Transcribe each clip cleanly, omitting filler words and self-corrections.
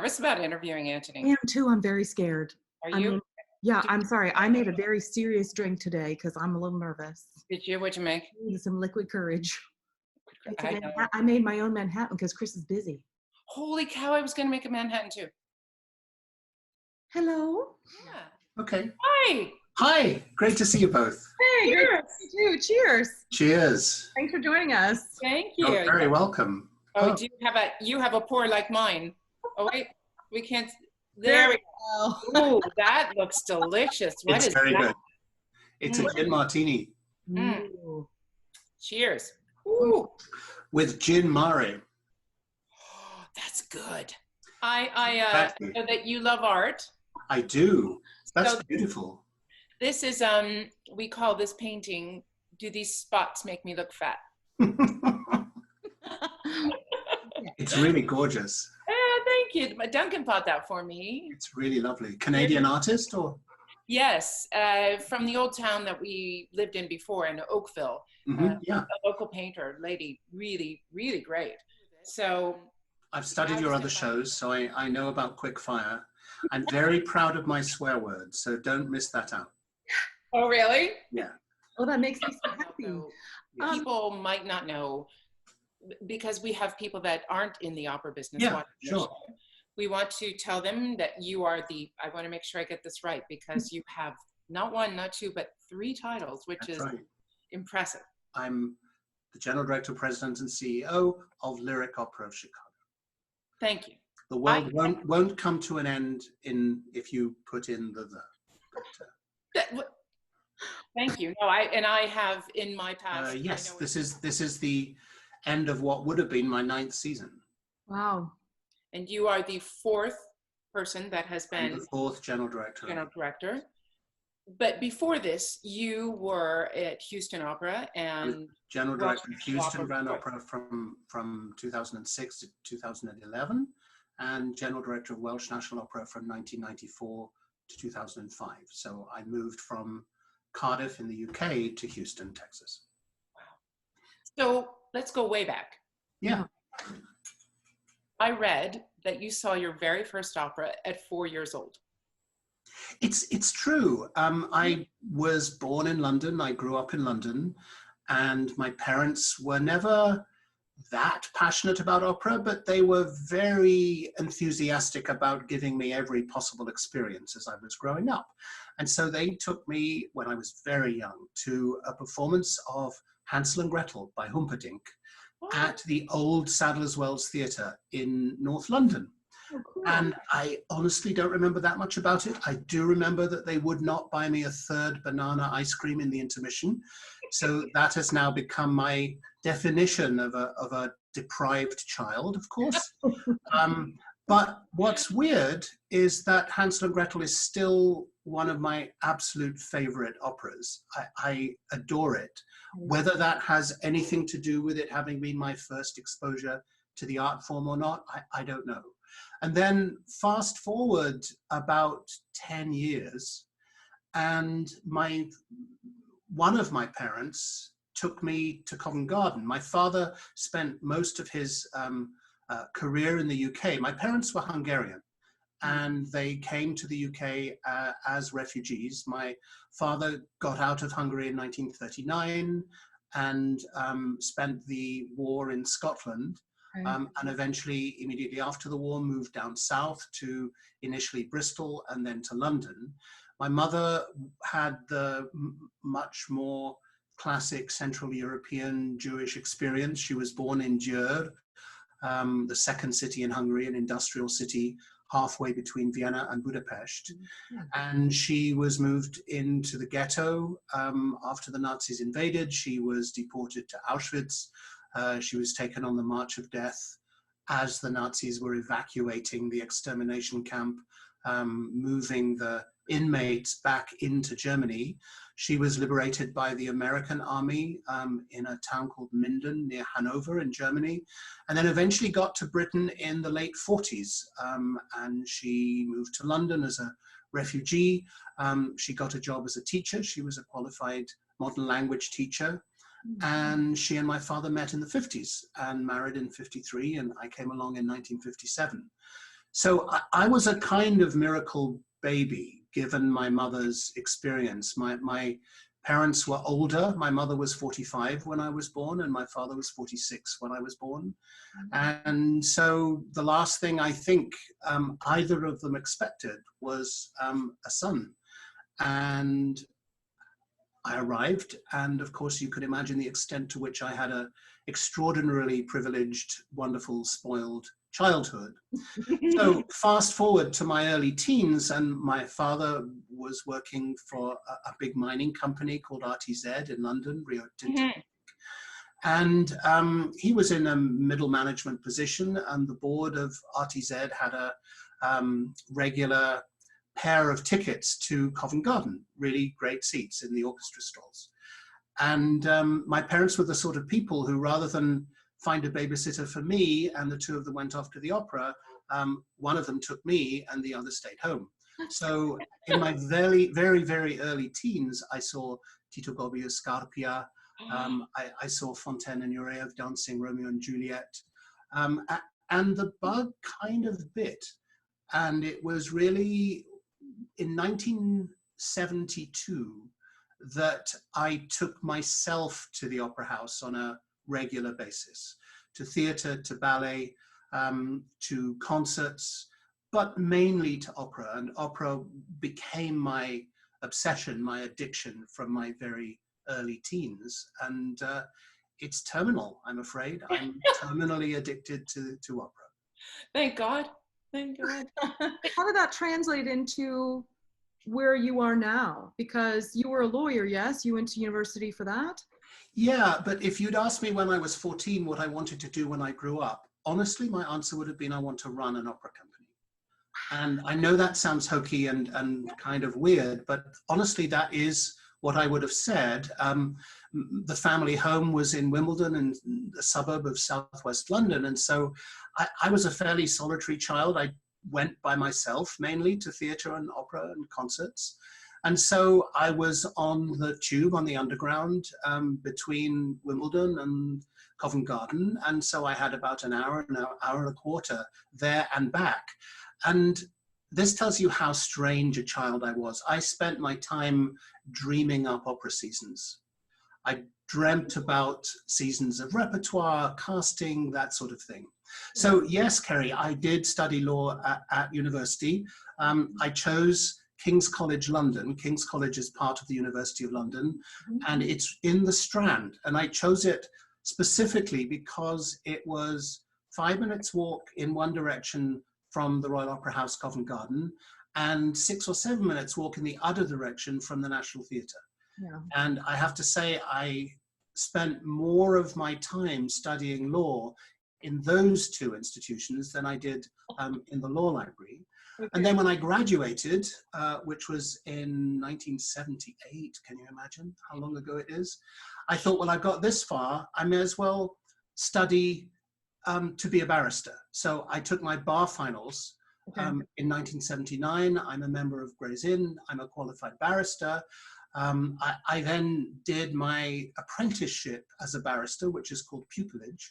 nervous about interviewing I Anthony. am too. I'm very scared. Are I you? mean, yeah, I'm sorry. I made a very serious drink today because I'm a little nervous. Did you? What'd you make? Some liquid courage. I know. I made my own Manhattan because Chris is busy. Holy cow, I was going to make a Manhattan too. Hello. Yeah. Okay. Hi. Hi. Great to see you both. Hey, Cheers. great to see you too. Cheers. Cheers. Thanks for joining us. Thank you. You're very welcome. Oh, do you have a pour like mine? Oh, wait. We can't. There we go. Oh, that looks delicious. What it's is very that? good. It's a gin martini. Ooh. Cheers. Ooh. With gin mare. Oh, that's good. I know that you love art. I do. That's So beautiful. This is, we call this painting, Do These Spots Make Me Look Fat? It's really gorgeous. Thank you. Duncan bought that for me. It's really lovely. Canadian artist or? Yes, from the old town that we lived in before in Oakville. Yeah. A local painter, lady, really, really great. So I've studied your other shows, so I know about Quickfire. I'm very proud of my swear words, so don't miss that out. Oh, really? Yeah. Well, that makes me so happy. So, people might not know, because we have people that aren't in the opera business. Yeah, sure. We want to tell them that you are I want to make sure I get this right, because you have not one, not two, but 3 titles, which That's is right. Impressive. I'm the General Director, President, and CEO of Lyric Opera of Chicago. Thank you. The world won't come to an end if you put in the. Thank you. No, I have in my past. Yes, this is the end of what would have been my 9th season. Wow. And you are the 4th person that has been the 4th General Director. General Director. But before this, you were at Houston Opera and General Director of Houston Grand Opera from 2006 to 2011, and General Director of Welsh National Opera from 1994 to 2005. So I moved from Cardiff in the UK to Houston, Texas. Wow. So let's go way back. Yeah. I read that you saw your very first opera at 4 years old. It's true. I was born in London. I grew up in London, and my parents were never that passionate about opera, but they were very enthusiastic about giving me every possible experience as I was growing up. And so they took me, when I was very young, to a performance of Hansel and Gretel by Humperdinck at the old Sadler's Wells Theatre in North London. Oh, cool. And I honestly don't remember that much about it. I do remember that they would not buy me a 3rd banana ice cream in the intermission. So that has now become my definition of a deprived child, of course. But what's weird is that Hansel and Gretel is still one of my absolute favorite operas. I adore it. Whether that has anything to do with it having been my first exposure to the art form or not, I don't know. And then fast forward about 10 years, and one of my parents took me to Covent Garden. My father spent most of his career in the UK. My parents were Hungarian, and they came to the UK as refugees. My father got out of Hungary in 1939 and spent the war in Scotland. And eventually, immediately after the war, moved down south to initially Bristol and then to London. My mother had the much more classic Central European Jewish experience. She was born in Győr, the 2nd city in Hungary, an industrial city halfway between Vienna and Budapest. And she was moved into the ghetto after the Nazis invaded. She was deported to Auschwitz. She was taken on the March of Death as the Nazis were evacuating the extermination camp, moving the inmates back into Germany. She was liberated by the American army in a town called Minden near Hanover in Germany, and then eventually got to Britain in the late 40s. And she moved to London as a refugee. She got a job as a teacher. She was a qualified modern language teacher. And she and my father met in the 50s and married in 53, and I came along in 1957. So I was a kind of miracle baby, given my mother's experience. My parents were older. My mother was 45 when I was born, and my father was 46 when I was born. And so the last thing I think either of them expected was a son. And I arrived, and of course you could imagine the extent to which I had a extraordinarily privileged, wonderful, spoiled childhood. So fast forward to my early teens, and my father was working for a big mining company called RTZ in London, Rio Tinto. And he was in a middle management position, and the board of RTZ had a regular pair of tickets to Covent Garden, really great seats in the orchestra stalls. And my parents were the sort of people who, rather than find a babysitter for me and the two of them went off to the opera, one of them took me and the other stayed home. So in my very, very, very early teens, I saw Tito Gobbio's Scarpia. I saw Fontaine and Nureyev dancing Romeo and Juliet. And the bug kind of bit. And it was really in 1972 that I took myself to the opera house on a regular basis, to theater, to ballet, to concerts, but mainly to opera. And opera became my obsession, my addiction from my very early teens. And it's terminal, I'm afraid. I'm terminally addicted to opera. Thank God. Thank God. How did that translate into where you are now? Because you were a lawyer, yes? You went to university for that? Yeah, but if you'd asked me when I was 14 what I wanted to do when I grew up, honestly, my answer would have been I want to run an opera company. And I know that sounds hokey and kind of weird, but honestly, that is what I would have said. The family home was in Wimbledon, in a suburb of southwest London. And so I was a fairly solitary child. I went by myself mainly to theatre and opera and concerts. And so I was on the tube, on the underground, between Wimbledon and Covent Garden. And so I had about an hour and a quarter there and back. And this tells you how strange a child I was. I spent my time dreaming up opera seasons. I dreamt about seasons of repertoire, casting, that sort of thing. So yes, Kerry, I did study law at university. I chose King's College London. King's College is part of the University of London, and it's in the Strand. And I chose it specifically because it was 5 minutes walk in one direction from the Royal Opera House, Covent Garden, and 6 or 7 minutes walk in the other direction from the National Theatre. Yeah. And I have to say, I spent more of my time studying law in those two institutions than I did in the law library. Okay. And then when I graduated, which was in 1978, can you imagine how long ago it is? I thought, well, I've got this far, I may as well study to be a barrister. So I took my bar finals in 1979. I'm a member of Gray's Inn. I'm a qualified barrister. I then did my apprenticeship as a barrister, which is called pupillage.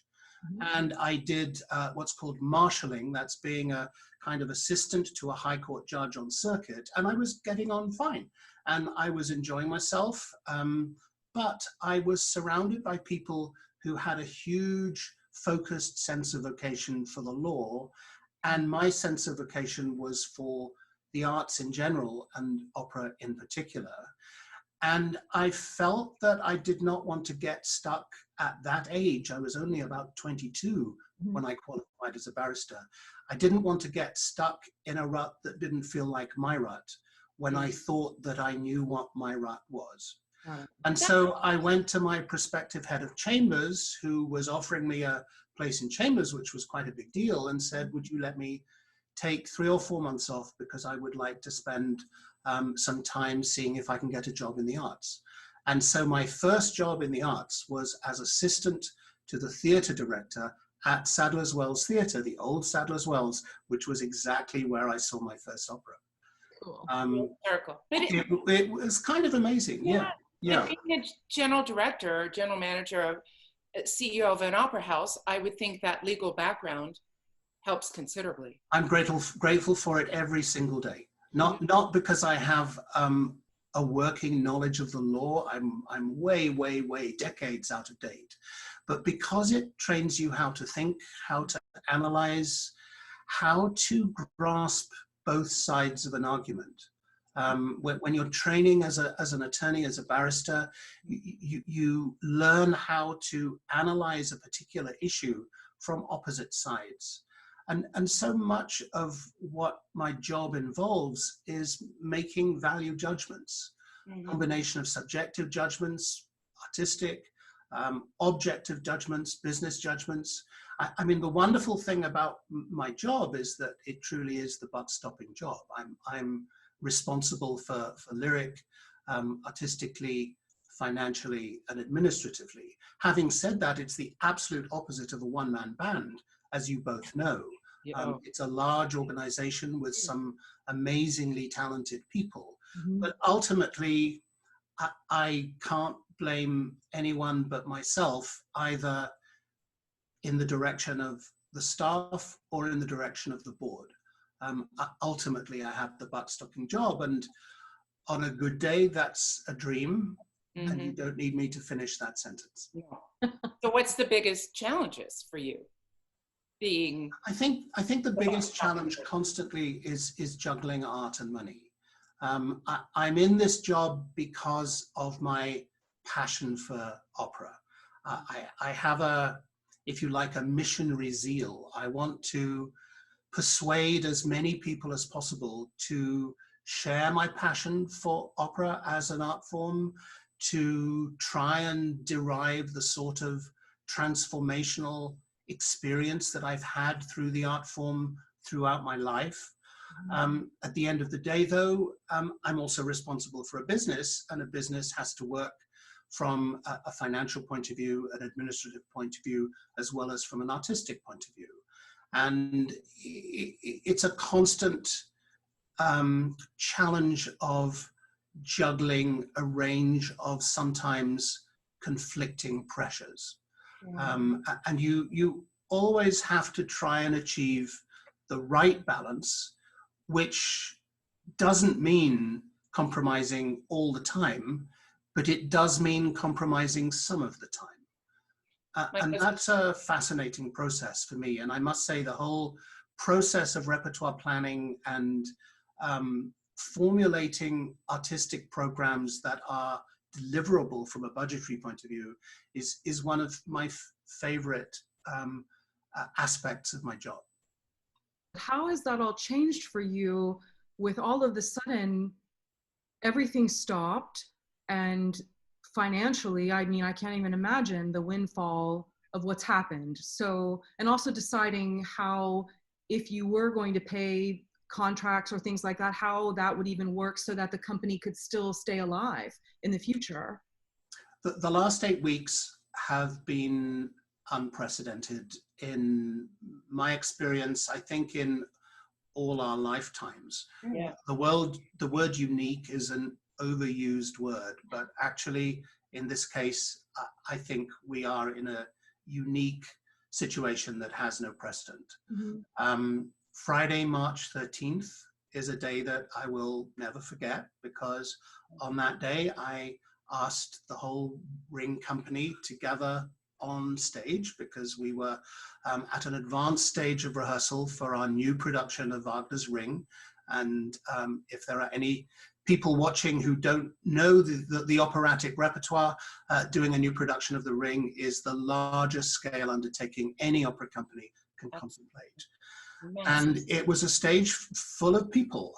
And I did what's called marshalling. That's being a kind of assistant to a high court judge on circuit. And I was getting on fine. And I was enjoying myself. But I was surrounded by people who had a huge focused sense of vocation for the law. And my sense of vocation was for the arts in general and opera in particular. And I felt that I did not want to get stuck at that age. I was only about 22 when I qualified as a barrister. I didn't want to get stuck in a rut that didn't feel like my rut when I thought that I knew what my rut was. And so I went to my prospective head of chambers, who was offering me a place in chambers, which was quite a big deal, and said, would you let me take 3 or 4 months off because I would like to spend some time seeing if I can get a job in the arts. And so my first job in the arts was as assistant to the theatre director at Sadler's Wells Theatre, the old Sadler's Wells, which was exactly where I saw my first opera. Cool. It was kind of amazing. Yeah. Yeah. Being a general director, general manager, CEO of an opera house, I would think that legal background helps considerably. I'm grateful for it every single day. Not because I have a working knowledge of the law. I'm way decades out of date, but because it trains you how to think, how to analyze, how to grasp both sides of an argument. When you're training as an attorney, as a barrister, you learn how to analyze a particular issue from opposite sides. And so much of what my job involves is making value judgments, combination of subjective judgments, artistic, objective judgments, business judgments. I mean, the wonderful thing about my job is that it truly is the buck-stopping job. I'm responsible for lyric, artistically, financially, and administratively. Having said that, it's the absolute opposite of a one-man band, as you both know. It's a large organization with some amazingly talented people. But ultimately, I can't blame anyone but myself, either in the direction of the staff or in the direction of the board. Ultimately, I have the buck-stopping job, and on a good day, that's a dream, and you don't need me to finish that sentence. So what's the biggest challenges for you? I think the biggest challenge constantly is juggling art and money. I'm in this job because of my passion for opera. I have if you like, a missionary zeal. I want to persuade as many people as possible to share my passion for opera as an art form, to try and derive the sort of transformational experience that I've had through the art form throughout my life. At the end of the day, though, I'm also responsible for a business, and a business has to work from a financial point of view, an administrative point of view, as well as from an artistic point of view. And it's a constant challenge of juggling a range of sometimes conflicting pressures. And you always have to try and achieve the right balance, which doesn't mean compromising all the time, but it does mean compromising some of the time. And that's a fascinating process for me. And I must say the whole process of repertoire planning and formulating artistic programs that are deliverable from a budgetary point of view is one of my favorite aspects of my job. How has that all changed for you with all of the sudden everything stopped, and financially, I mean, I can't even imagine the windfall of what's happened. So, and also deciding how, if you were going to pay contracts or things like that, how that would even work so that the company could still stay alive in the future. The last 8 weeks have been unprecedented in my experience, I think in all our lifetimes. Yeah. The word unique is an overused word, but actually in this case, I think we are in a unique situation that has no precedent. Friday, March 13th is a day that I will never forget, because on that day, I asked the whole Ring company to gather on stage, because we were at an advanced stage of rehearsal for our new production of Wagner's Ring. And if there are any people watching who don't know the operatic repertoire, doing a new production of The Ring is the largest scale undertaking any opera company can contemplate. And it was a stage full of people,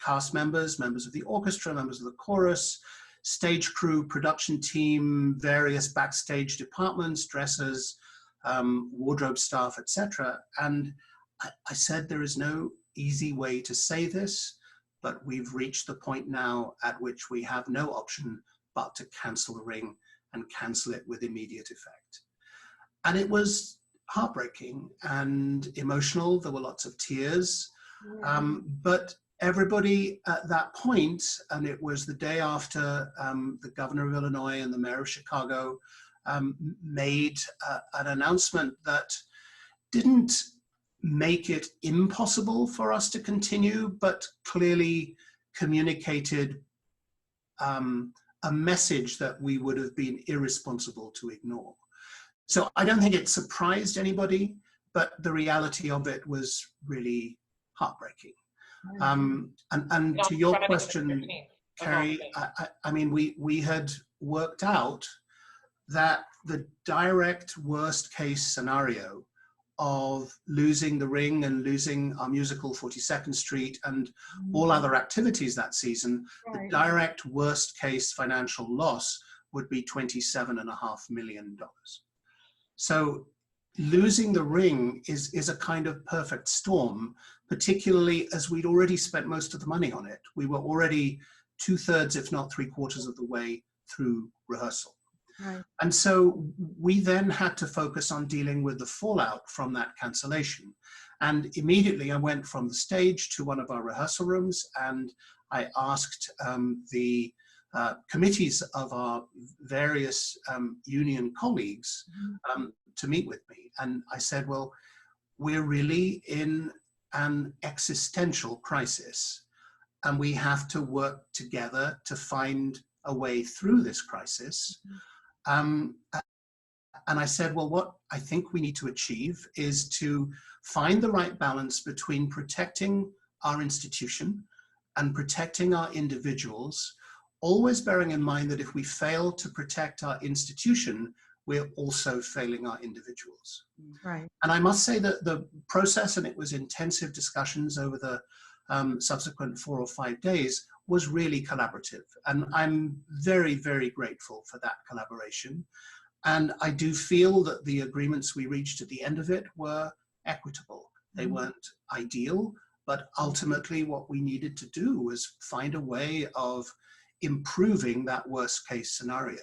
cast members, members of the orchestra, members of the chorus, stage crew, production team, various backstage departments, dressers, wardrobe staff, etc. And I said, there is no easy way to say this, but we've reached the point now at which we have no option but to cancel The Ring, and cancel it with immediate effect. And it was heartbreaking and emotional. There were lots of tears, but everybody at that point, and it was the day after the governor of Illinois and the mayor of Chicago made an announcement that didn't make it impossible for us to continue, but clearly communicated a message that we would have been irresponsible to ignore. So I don't think it surprised anybody, but the reality of it was really heartbreaking. And to your question, Carrie, I mean, we had worked out that the direct worst case scenario of losing the Ring and losing our musical 42nd Street and all other activities that season, the direct worst case financial loss would be $27.5 million. So losing the Ring is a kind of perfect storm, particularly as we'd already spent most of the money on it. We were already 2/3, if not 3/4 of the way through rehearsal. Right. And so we then had to focus on dealing with the fallout from that cancellation. And immediately I went from the stage to one of our rehearsal rooms, and I asked the committees of our various union colleagues to meet with me. And I said, well, we're really in an existential crisis, and we have to work together to find a way through this crisis. And I said, well, what I think we need to achieve is to find the right balance between protecting our institution and protecting our individuals, always bearing in mind that if we fail to protect our institution, we're also failing our individuals. Right. And I must say that the process, and it was intensive discussions over the subsequent 4 or 5 days, was really collaborative. And I'm very, very grateful for that collaboration. And I do feel that the agreements we reached at the end of it were equitable. They weren't ideal, but ultimately what we needed to do was find a way of improving that worst case scenario.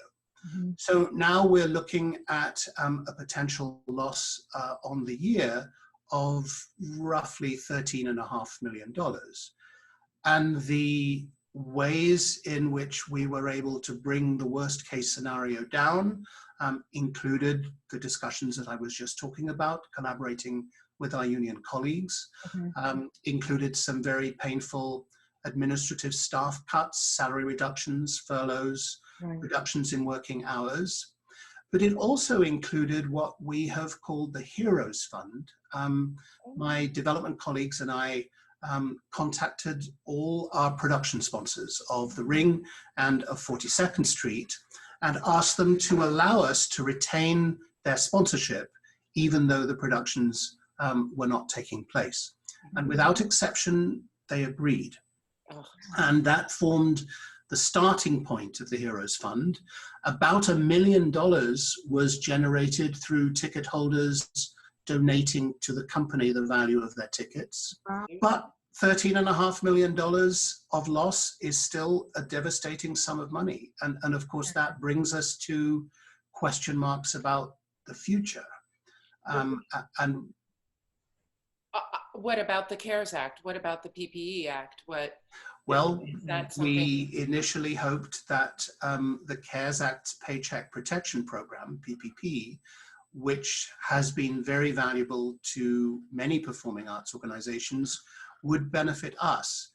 So now we're looking at a potential loss on the year of roughly $13.5 million. And the ways in which we were able to bring the worst case scenario down included the discussions that I was just talking about, collaborating with our union colleagues, included some very painful administrative staff cuts, salary reductions, furloughs, reductions in working hours. But it also included what we have called the Heroes Fund. My development colleagues and I contacted all our production sponsors of the Ring and of 42nd Street and asked them to allow us to retain their sponsorship, even though the productions were not taking place. And without exception, they agreed. And that formed the starting point of the Heroes Fund. About $1 million was generated through ticket holders donating to the company the value of their tickets. But $13.5 million of loss is still a devastating sum of money. And of course, that brings us to question marks about the future. What about the CARES Act? What about the PPE Act? Well, we initially hoped that the CARES Act's Paycheck Protection Program, PPP, which has been very valuable to many performing arts organizations, would benefit us.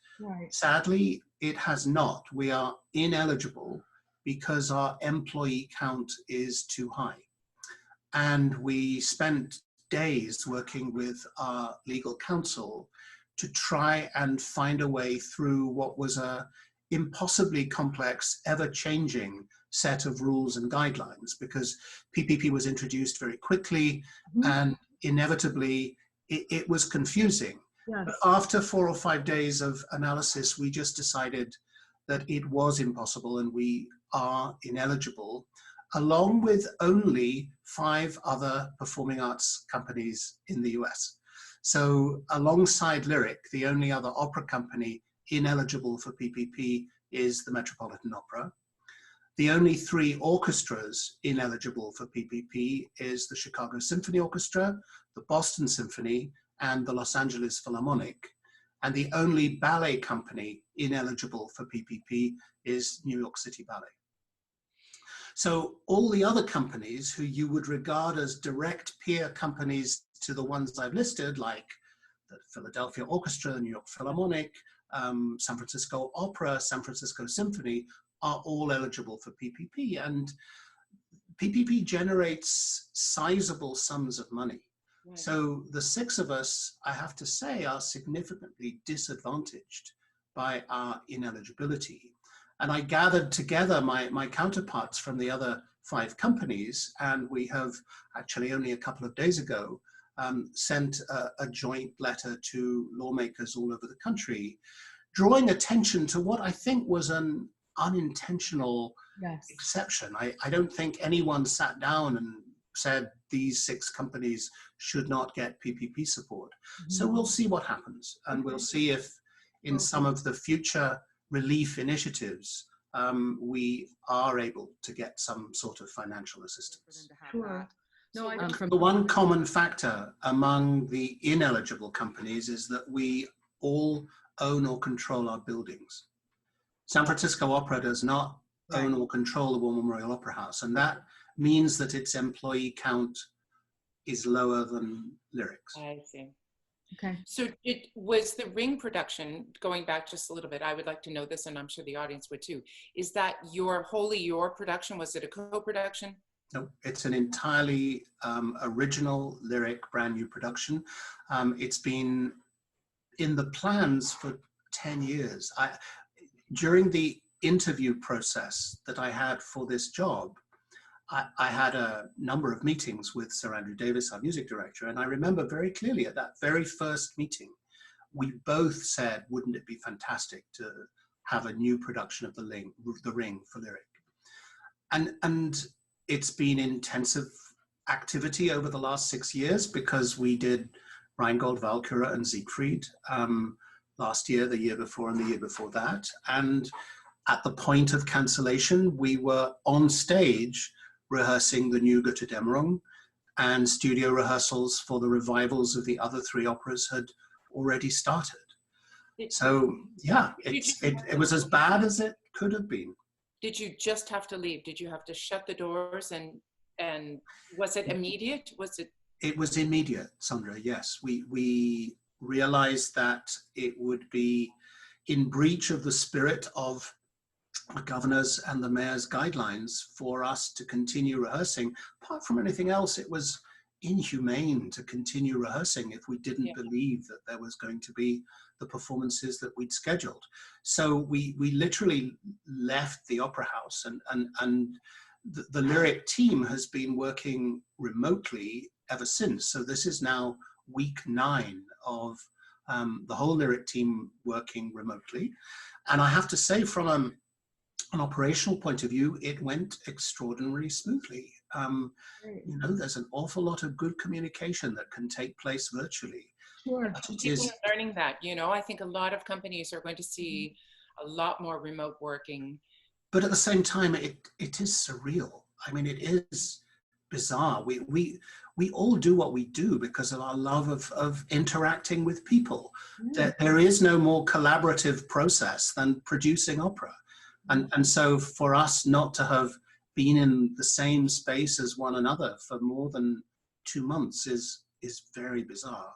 Sadly, it has not. We are ineligible because our employee count is too high. And we spent days working with our legal counsel to try and find a way through what was a impossibly complex, ever-changing set of rules and guidelines, because PPP was introduced very quickly and inevitably it was confusing. But after 4 or 5 days of analysis, we just decided that it was impossible and we are ineligible, along with only 5 other performing arts companies in the US. So alongside Lyric, the only other opera company ineligible for PPP is the Metropolitan Opera. The only 3 orchestras ineligible for PPP is the Chicago Symphony Orchestra, the Boston Symphony, and the Los Angeles Philharmonic. And the only ballet company ineligible for PPP is New York City Ballet. So all the other companies who you would regard as direct peer companies to the ones I've listed, like the Philadelphia Orchestra, the New York Philharmonic, San Francisco Opera, San Francisco Symphony, are all eligible for PPP. And PPP generates sizable sums of money. Right. So the 6 of us, I have to say, are significantly disadvantaged by our ineligibility. And I gathered together my counterparts from the other 5 companies, and we have actually only a couple of days ago sent a joint letter to lawmakers all over the country, drawing attention to what I think was an unintentional exception. I don't think anyone sat down and said these 6 companies should not get PPP support. So we'll see what happens, and we'll see if in some of the future relief initiatives we are able to get some sort of financial assistance. Sure. No, the one common factor among the ineligible companies is that we all own or control our buildings. San Francisco Opera does not own or control the War Memorial Opera House, and that means that its employee count is lower than Lyrics. I see. Okay. So was the Ring production, going back just a little bit, I would like to know this, and I'm sure the audience would too, is that wholly your production? Was it a co-production? No, it's an entirely original Lyric, brand new production. It's been in the plans for 10 years. During the interview process that I had for this job, I had a number of meetings with Sir Andrew Davis, our music director, and I remember very clearly at that very first meeting, we both said, wouldn't it be fantastic to have a new production of The Ring for Lyric? And it's been intensive activity over the last 6 years, because we did Rheingold, Walküre, and Siegfried last year, the year before, and the year before that. And at the point of cancellation, we were on stage rehearsing the new Götterdämmerung, and studio rehearsals for the revivals of the other 3 operas had already started. So yeah, it was as bad as it could have been. Did you just have to leave? Did you have to shut the doors, and was it immediate? Was it? It was immediate, Sandra, yes. We realized that it would be in breach of the spirit of the governor's and the mayor's guidelines for us to continue rehearsing. Apart from anything else, it was inhumane to continue rehearsing if we didn't believe that there was going to be the performances that we'd scheduled. So we literally left the Opera House, and the Lyric team has been working remotely ever since. So this is now week 9 of the whole Lyric team working remotely. And I have to say, from an operational point of view, it went extraordinarily smoothly. You know, there's an awful lot of good communication that can take place virtually. Sure. People are learning that, you know. I think a lot of companies are going to see a lot more remote working. But at the same time, it is surreal. I mean, it is bizarre. We all do what we do because of our love of interacting with people. There is no more collaborative process than producing opera. And so for us not to have been in the same space as one another for more than 2 months is very bizarre.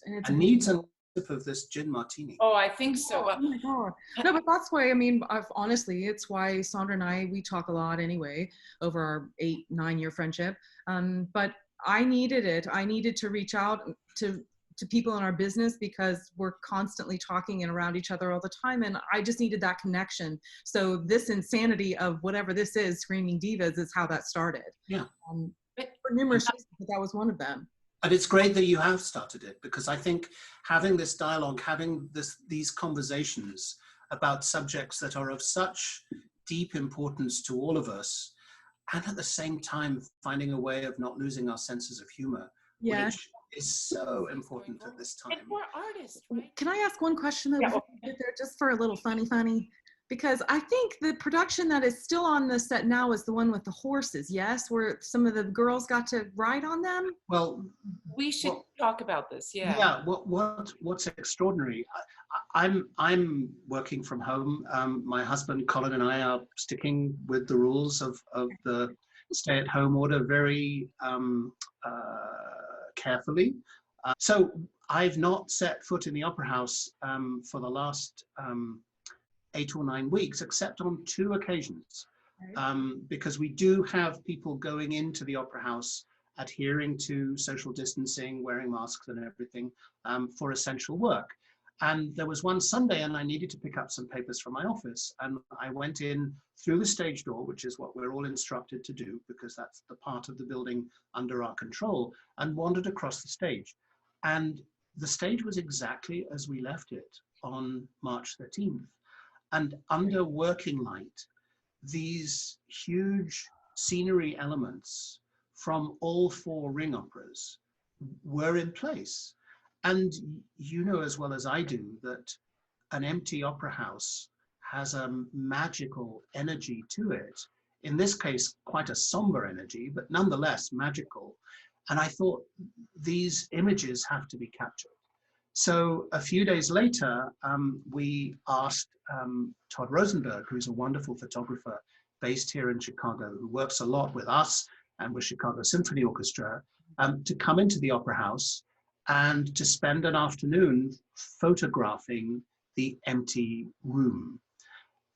And needs a sip of this gin martini. Oh, I think so. Oh my God. No, but that's why, I mean, honestly, it's why Sandra and I, we talk a lot anyway over our 8-9 year friendship. But I needed it. I needed to reach out to people in our business because we're constantly talking and around each other all the time. And I just needed that connection. So this insanity of whatever this is, Screaming Divas, is how that started. Yeah. For numerous reasons, but that was one of them. And it's great that you have started it, because I think having this dialogue, having these conversations about subjects that are of such deep importance to all of us, and at the same time finding a way of not losing our senses of humor, which is so important at this time. And we're artists, right? Can I ask one question though, before we get there, just for a little funny? Because I think the production that is still on the set now is the one with the horses, yes? Where some of the girls got to ride on them? Well, we should talk about this, Yeah, what's extraordinary, I'm working from home. My husband, Colin, and I are sticking with the rules of the stay-at-home order very carefully. So I've not set foot in the Opera House for the last 8 or 9 weeks, except on 2 occasions, because we do have people going into the Opera House adhering to social distancing, wearing masks and everything for essential work. And there was one Sunday and I needed to pick up some papers from my office. And I went in through the stage door, which is what we're all instructed to do because that's the part of the building under our control, and wandered across the stage. And the stage was exactly as we left it on March 13th. And under working light, these huge scenery elements from all 4 ring operas were in place. And you know as well as I do that an empty opera house has a magical energy to it. In this case, quite a somber energy, but nonetheless magical. And I thought these images have to be captured. So a few days later, we asked Todd Rosenberg, who's a wonderful photographer based here in Chicago, who works a lot with us and with Chicago Symphony Orchestra, to come into the Opera House and to spend an afternoon photographing the empty room.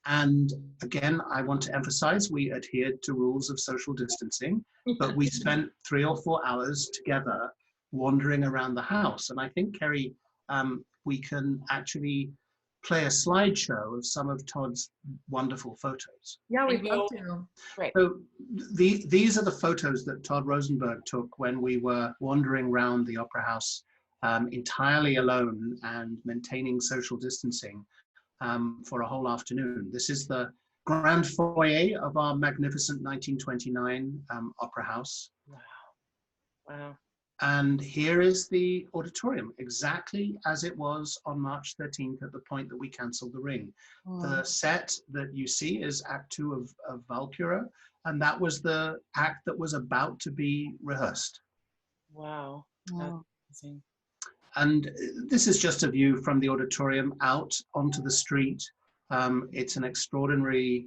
And again, I want to emphasize, we adhered to rules of social distancing, but we spent 3 or 4 hours together wandering around the house. And I think, Kerry, we can actually play a slideshow of some of Todd's wonderful photos. Yeah, we'd love to. Right. So these are the photos that Todd Rosenberg took when we were wandering around the Opera House entirely alone and maintaining social distancing for a whole afternoon. This is the grand foyer of our magnificent 1929 Opera House. Wow. Wow. And here is the auditorium, exactly as it was on March 13th at the point that we canceled the ring. The set that you see is Act 2 of Valkyrie, and that was the act that was about to be rehearsed. Wow. That's amazing. And this is just a view from the auditorium out onto the street. It's an extraordinary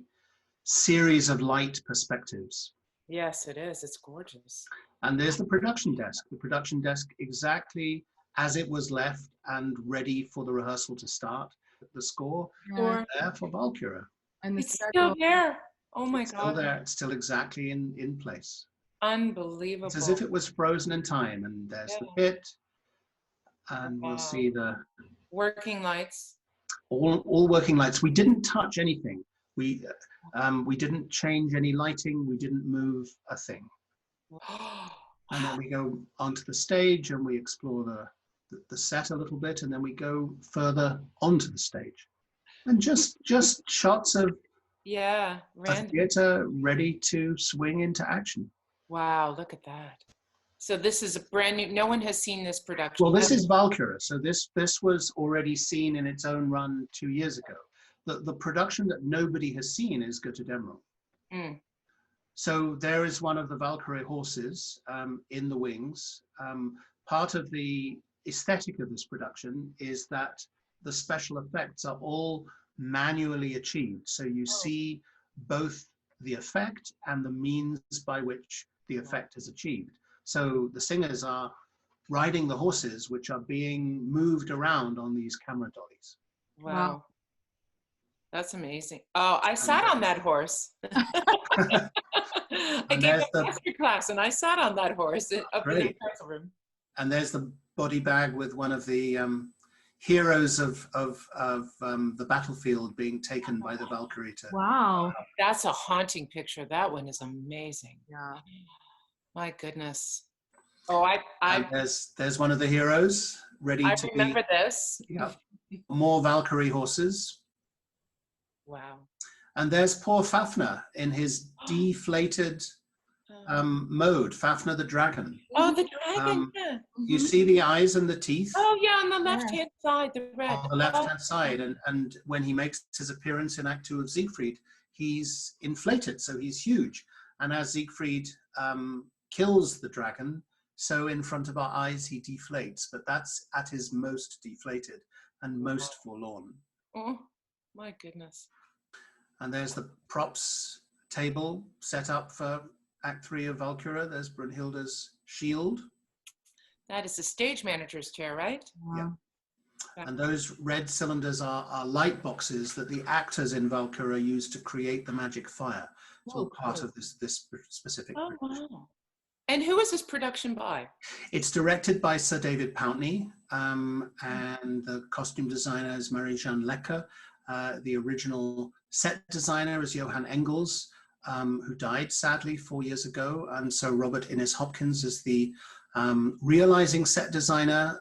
series of light perspectives. Yes, it is. It's gorgeous. And there's the production desk exactly as it was left and ready for the rehearsal to start. The score there for Valkyrie. And It's still there. Oh my It's God. still there. It's still exactly in place. Unbelievable. It's as if it was frozen in time. And there's the pit. And we'll see the working lights. All working lights. We didn't touch anything. We didn't change any lighting. We didn't move a thing. And then we go onto the stage and we explore the set a little bit, and then we go further onto the stage. And just shots of a theater ready to swing into action. Wow, look at that. So this is a brand new, no one has seen this production. Well, this is Valkyrie. So this was already seen in its own run 2 years ago. The production that nobody has seen is Götterdämmerung. So there is one of the Valkyrie horses in the wings. Part of the aesthetic of this production is that the special effects are all manually achieved. So you see both the effect and the means by which the effect is achieved. So the singers are riding the horses, which are being moved around on these camera dollies. Wow. That's amazing. Oh, I sat on that horse. I gave a master class and I sat on that horse up in the rehearsal room. And there's the body bag with one of the heroes of the battlefield being taken by the Valkyrie. Wow. That's a haunting picture. That one is amazing. Yeah. My goodness. Oh, there's one of the heroes ready to be. I remember this. Yeah. More Valkyrie horses. Wow. And there's poor Fafner in his deflated mode, Fafner the dragon. Oh, the dragon. You see the eyes and the teeth. Oh, yeah, on the left-hand side, the red. On the left-hand side. And when he makes his appearance in Act 2 of Siegfried, he's inflated, so he's huge. And as Siegfried kills the dragon, so in front of our eyes, he deflates. But that's at his most deflated and most forlorn. Oh, my goodness. And there's the props table set up for Act 3 of Valkyrie. There's Brunhilde's shield. That is the stage manager's chair, right? Yeah. And those red cylinders are light boxes that the actors in Valkyria use to create the magic fire. It's all part of this specific production. Wow. And who is this production by? It's directed by Sir David Pountney, and the costume designer is Marie-Jeanne Lecker. The original set designer is Johan Engels, who died sadly 4 years ago. And so Robert Innes Hopkins is the realizing set designer,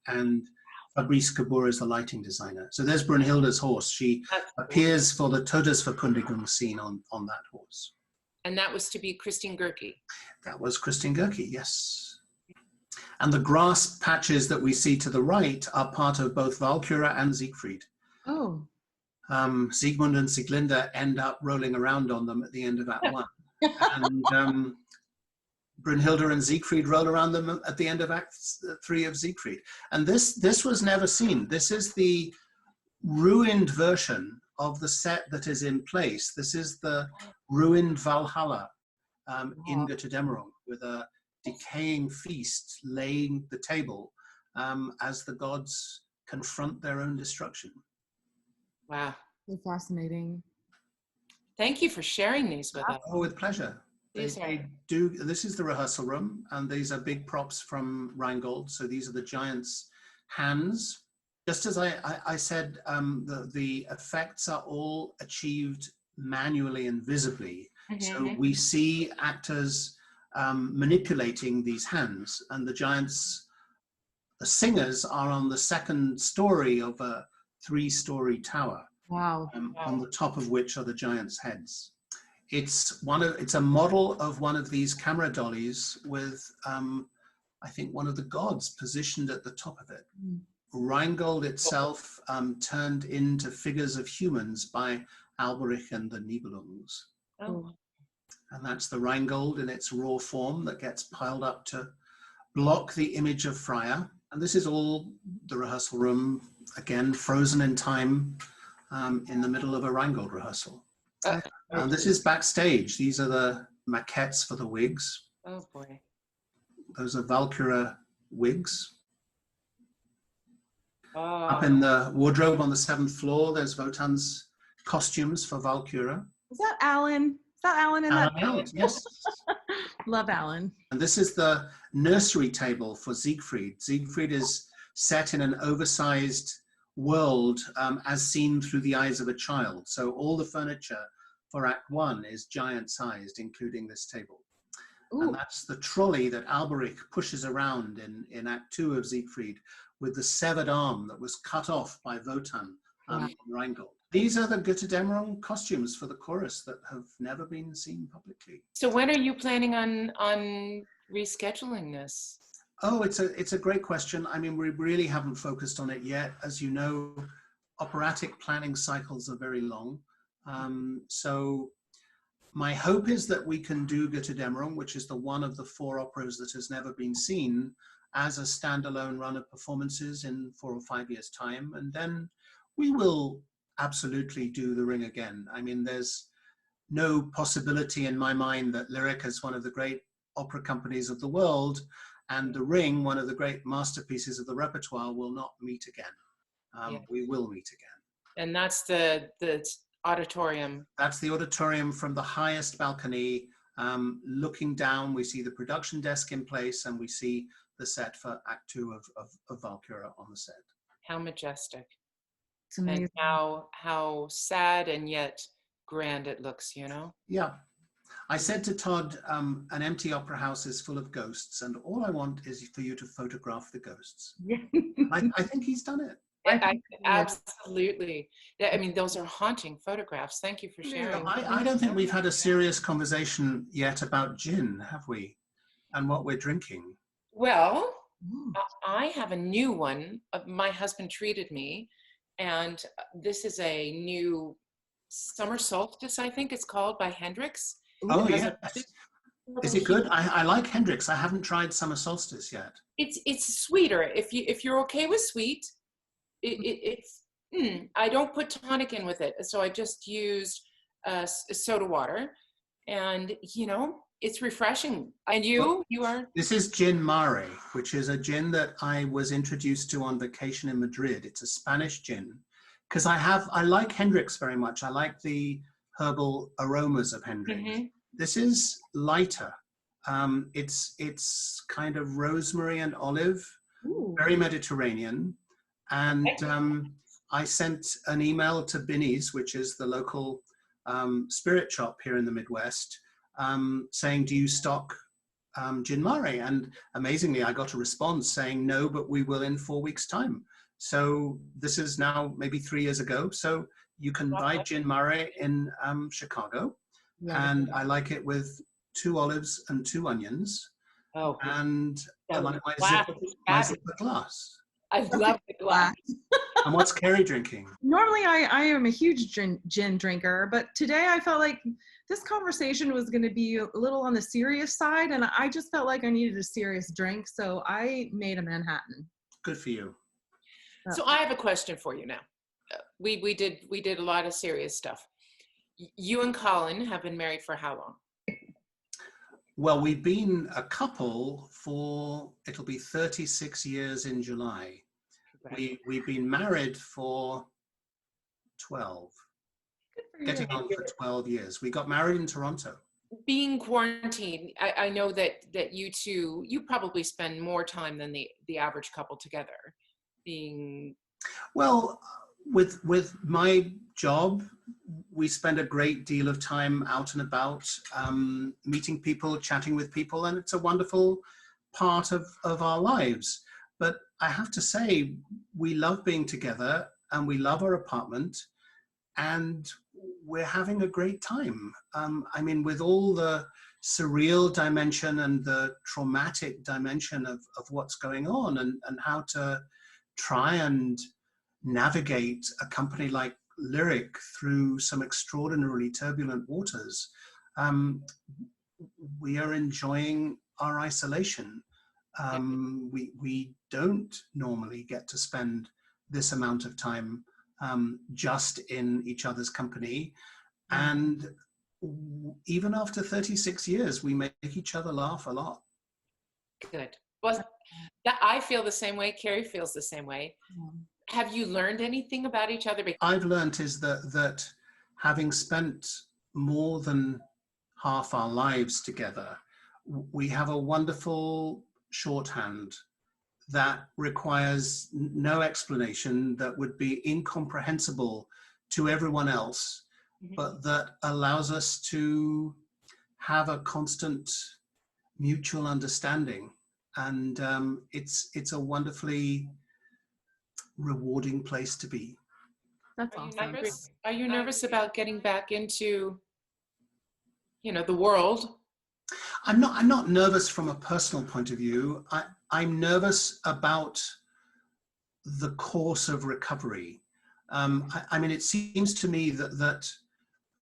and Fabrice Kabur is the lighting designer. So there's Brunhilde's horse. She appears for the Todesverkündigung scene on that horse. And that was to be Christine Goerke. That was Christine Goerke, yes. And the grass patches that we see to the right are part of both Valkyria and Siegfried. Oh. Siegmund and Sieglinde end up rolling around on them at the end of Act 1. And Brunhilde and Siegfried roll around them at the end of Act 3 of Siegfried. And this was never seen. This is the ruined version of the set that is in place. This is the ruined Valhalla in Götterdämmerung, with a decaying feast laying the table as the gods confront their own destruction. Wow. So fascinating. Thank you for sharing these with us. Oh, with pleasure. This is the rehearsal room, and these are big props from Rheingold. So these are the giant's hands. Just as I said, the effects are all achieved manually and visibly. So we see actors manipulating these hands, and the singers are on the second story of a 3-story tower. Wow. On the top of which are the giant's heads. It's a model of one of these camera dollies with, I think, one of the gods positioned at the top of it. Rheingold itself turned into figures of humans by Alberich and the Nibelungs. Oh. And that's the Rheingold in its raw form that gets piled up to block the image of Freya. And this is all the rehearsal room, again, frozen in time in the middle of a Rheingold rehearsal. And this is backstage. These are the maquettes for the wigs. Oh boy. Those are Valkyria wigs. Oh. Up in the wardrobe on the 7th floor, there's Wotan's costumes for Valkyria. Is that Alan? Is that Alan in that? Alan, yes. Love Alan. And this is the nursery table for Siegfried. Siegfried is set in an oversized world as seen through the eyes of a child. So all the furniture for Act 1 is giant-sized, including this table. Ooh. And that's the trolley that Alberich pushes around in Act 2 of Siegfried with the severed arm that was cut off by Wotan in Rheingold. These are the Götterdämmerung costumes for the chorus that have never been seen publicly. So when are you planning on rescheduling this? Oh, it's a great question. I mean, we really haven't focused on it yet. As you know, operatic planning cycles are very long. So my hope is that we can do Götterdämmerung, which is the one of the 4 operas that has never been seen, as a standalone run of performances in 4 or 5 years' time. And then we will absolutely do The Ring again. I mean, there's no possibility in my mind that Lyric, as one of the great opera companies of the world, and The Ring, one of the great masterpieces of the repertoire, will not meet again. We will meet again. And that's the auditorium. That's the auditorium from the highest balcony. Looking down, we see the production desk in place, and we see the set for Act 2 of Valkyria on the set. How majestic. It's amazing. And how sad and yet grand it looks, you know? Yeah. I said to Todd, an empty opera house is full of ghosts, and all I want is for you to photograph the ghosts. Yeah. I think he's done it. Absolutely. I mean, those are haunting photographs. Thank you for sharing. I don't think we've had a serious conversation yet about gin, have we? And what we're drinking. Well, I have a new one. My husband treated me, and this is a new summer solstice, I think it's called, by HENDRICK'S. Oh, yeah. Is it good? I like HENDRICK'S. I haven't tried summer solstice yet. It's sweeter. If you're okay with sweet, I don't put tonic in with it. So I just used soda water, and you know, it's refreshing. And you are? This is Gin Mare, which is a gin that I was introduced to on vacation in Madrid. It's a Spanish gin, because I like Hendrick's very much. I like the herbal aromas of Hendrick's. Mm-hmm. This is lighter. It's kind of rosemary and olive, Ooh. very Mediterranean. And I sent an email to Binny's, which is the local spirit shop here in the Midwest, saying, do you stock Gin Mare? And amazingly, I got a response saying, no, but we will in 4 weeks' time. So this is now maybe 3 years ago. So you can buy Gin Mare in Chicago. Yeah. And I like it with 2 olives and 2 onions. Oh, And I like my zipper glass. I love the glass. And what's Carrie drinking? Normally I am a huge gin drinker, but today I felt like this conversation was going to be a little on the serious side, and I just felt like I needed a serious drink, so I made a Manhattan. Good for you. So I have a question for you now. We did a lot of serious stuff. You and Colin have been married for how long? Well, we've been a couple for, it'll be 36 years in July. We've been married for 12, getting on for 12 years. We got married in Toronto. Being quarantined, I know that you two, you probably spend more time than the average couple together. Well, with my job, we spend a great deal of time out and about, meeting people, chatting with people, and it's a wonderful part of our lives. But I have to say, we love being together and we love our apartment and we're having a great time. I mean, with all the surreal dimension and the traumatic dimension of what's going on and how to try and navigate a company like Lyric through some extraordinarily turbulent waters, we are enjoying our isolation. We don't normally get to spend this amount of time just in each other's company. And even after 36 years, we make each other laugh a lot. Good. Well, I feel the same way. Carrie feels the same way. Have you learned anything about each other? I've learned is that having spent more than half our lives together, we have a wonderful shorthand that requires no explanation, that would be incomprehensible to everyone else, but that allows us to have a constant mutual understanding. And it's a wonderfully rewarding place to be. That's awesome. Are you nervous about getting back into, the world? I'm not nervous from a personal point of view. I'm nervous about the course of recovery. I mean, it seems to me that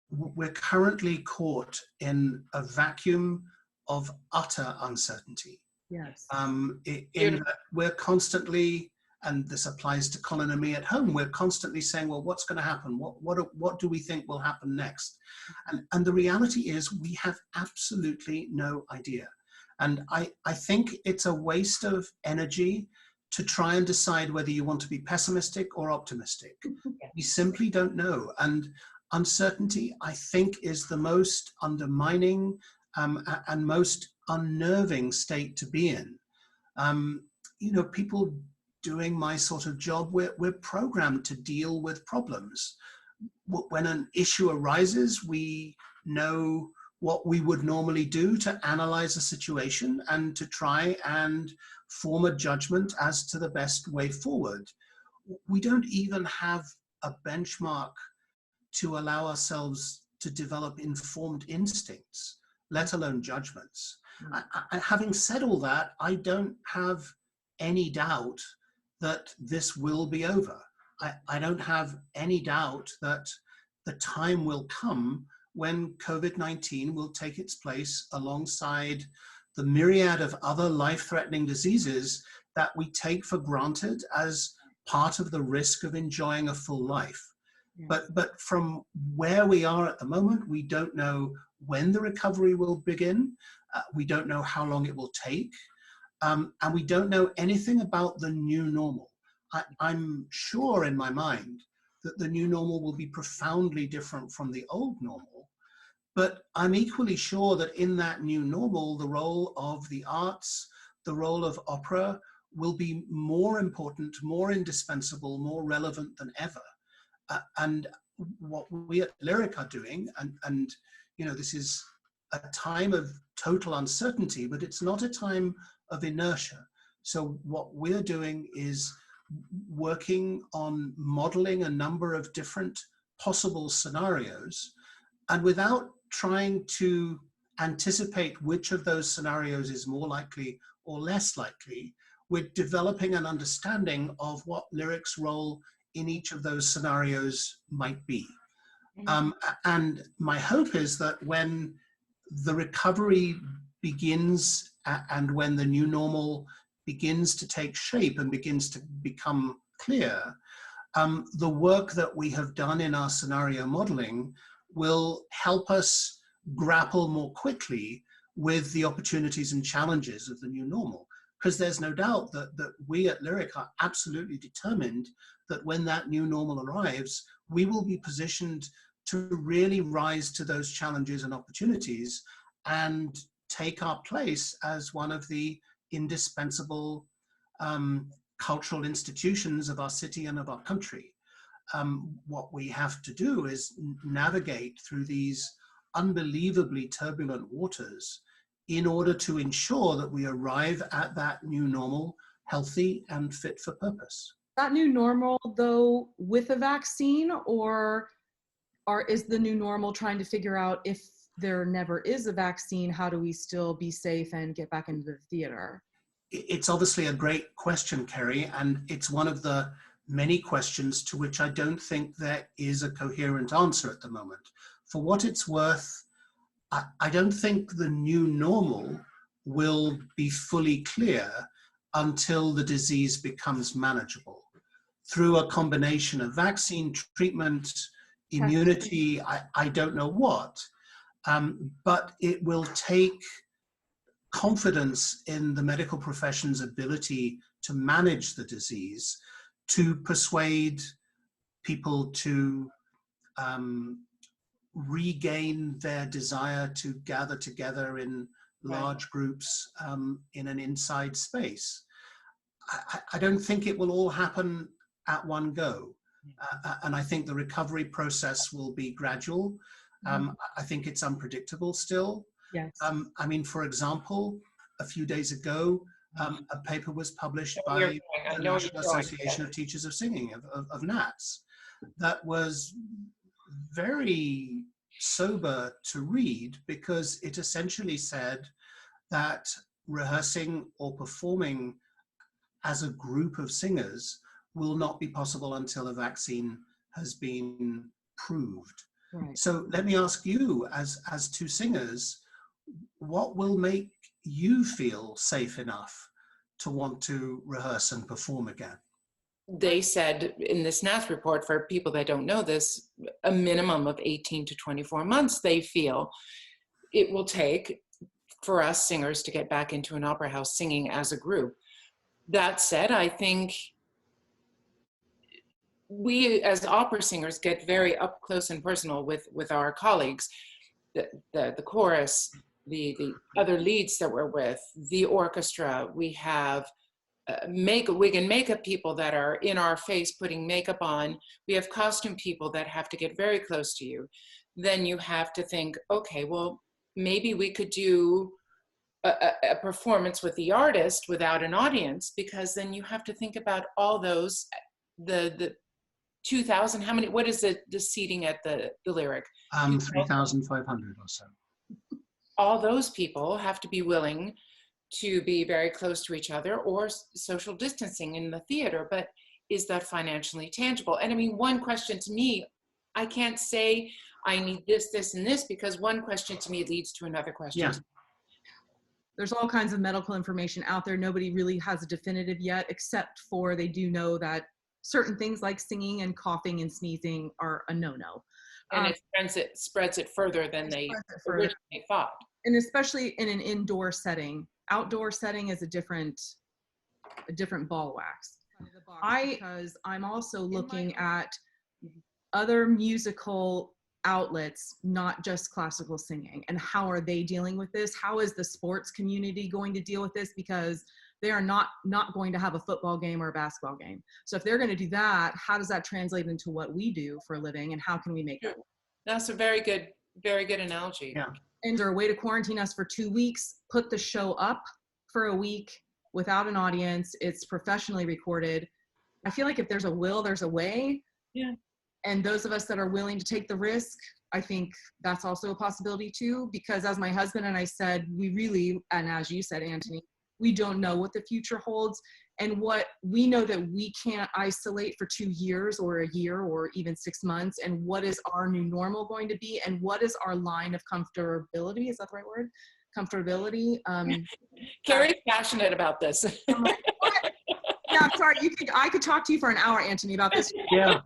we're currently caught in a vacuum of utter uncertainty. Yes. In that we're constantly, and this applies to Colin and me at home, we're constantly saying, well, what's going to happen? What do we think will happen next? And the reality is we have absolutely no idea. And I think it's a waste of energy to try and decide whether you want to be pessimistic or optimistic. We simply don't know. And uncertainty, I think, is the most undermining and most unnerving state to be in. People doing my sort of job, we're programmed to deal with problems. When an issue arises, we know what we would normally do to analyze a situation and to try and form a judgment as to the best way forward. We don't even have a benchmark to allow ourselves to develop informed instincts, let alone judgments. Having said all that, I don't have any doubt that this will be over. I don't have any doubt that the time will come when COVID-19 will take its place alongside the myriad of other life-threatening diseases that we take for granted as part of the risk of enjoying a full life. But from where we are at the moment, we don't know when the recovery will begin. We don't know how long it will take. And we don't know anything about the new normal. I'm sure in my mind that the new normal will be profoundly different from the old normal. But I'm equally sure that in that new normal, the role of the arts, the role of opera will be more important, more indispensable, more relevant than ever. And what we at Lyric are doing, and you know, this is a time of total uncertainty, but it's not a time of inertia. So what we're doing is working on modeling a number of different possible scenarios, and without trying to anticipate which of those scenarios is more likely or less likely, we're developing an understanding of what Lyric's role in each of those scenarios might be. And my hope is that when the recovery begins and when the new normal begins to take shape and begins to become clear, the work that we have done in our scenario modeling will help us grapple more quickly with the opportunities and challenges of the new normal. Because there's no doubt that we at Lyric are absolutely determined that when that new normal arrives, we will be positioned to really rise to those challenges and opportunities and take our place as one of the indispensable cultural institutions of our city and of our country. What we have to do is navigate through these unbelievably turbulent waters in order to ensure that we arrive at that new normal healthy and fit for purpose. That new normal, though, with a vaccine, or is the new normal trying to figure out if there never is a vaccine, how do we still be safe and get back into the theater? It's obviously a great question, Kerry, and it's one of the many questions to which I don't think there is a coherent answer at the moment. For what it's worth, I don't think the new normal will be fully clear until the disease becomes manageable. Through a combination of vaccine, treatment, immunity, I don't know what, but it will take confidence in the medical profession's ability to manage the disease, to persuade people to regain their desire to gather together in large groups in an inside space. I don't think it will all happen at one go. And I think the recovery process will be gradual. I think it's unpredictable still. Yes. I mean, for example, a few days ago, a paper was published by the National Association of Teachers of Singing, of NATS, that was very sober to read, because it essentially said that rehearsing or performing as a group of singers will not be possible until a vaccine has been proved. Right. So let me ask you, as two singers, what will make you feel safe enough to want to rehearse and perform again? They said in this NATS report, for people that don't know this, a minimum of 18 to 24 months they feel it will take for us singers to get back into an opera house singing as a group. That said, I think we as opera singers get very up close and personal with our colleagues, the chorus, the other leads that we're with, the orchestra. We have wig and makeup people that are in our face putting makeup on. We have costume people that have to get very close to you. Then you have to think, okay, well, maybe we could do a performance with the artist without an audience, because then you have to think about all those, the 2,000, how many, what is the seating at the Lyric? 3,500 or so. All those people have to be willing to be very close to each other, or social distancing in the theater, but is that financially tangible? And I mean, one question to me, I can't say I need this, this, and this, because one question to me leads to another question. Yeah. There's all kinds of medical information out there. Nobody really has a definitive yet, except for they do know that certain things like singing and coughing and sneezing are a no-no. And it spreads it further than they originally thought. And especially in an indoor setting. Outdoor setting is a different ball wax. Because I'm also looking at other musical outlets, not just classical singing, and how are they dealing with this? How is the sports community going to deal with this? Because they are not going to have a football game or a basketball game. So if they're going to do that, how does that translate into what we do for a living, and how can we make that? That's a very good analogy. Yeah. And is there a way to quarantine us for 2 weeks, put the show up for a week without an audience? It's professionally recorded. I feel like if there's a will, there's a way. Yeah. And those of us that are willing to take the risk, I think that's also a possibility too, because as my husband and I said, we really, and as you said, Anthony, we don't know what the future holds. And what we know that we can't isolate for 2 years or a year or even 6 months. And what is our new normal going to be? And what is our line of comfortability? Is that the right word? Comfortability. Carrie's passionate about this. Yeah, sorry. I could talk to you for an hour, Anthony, about this. Yeah,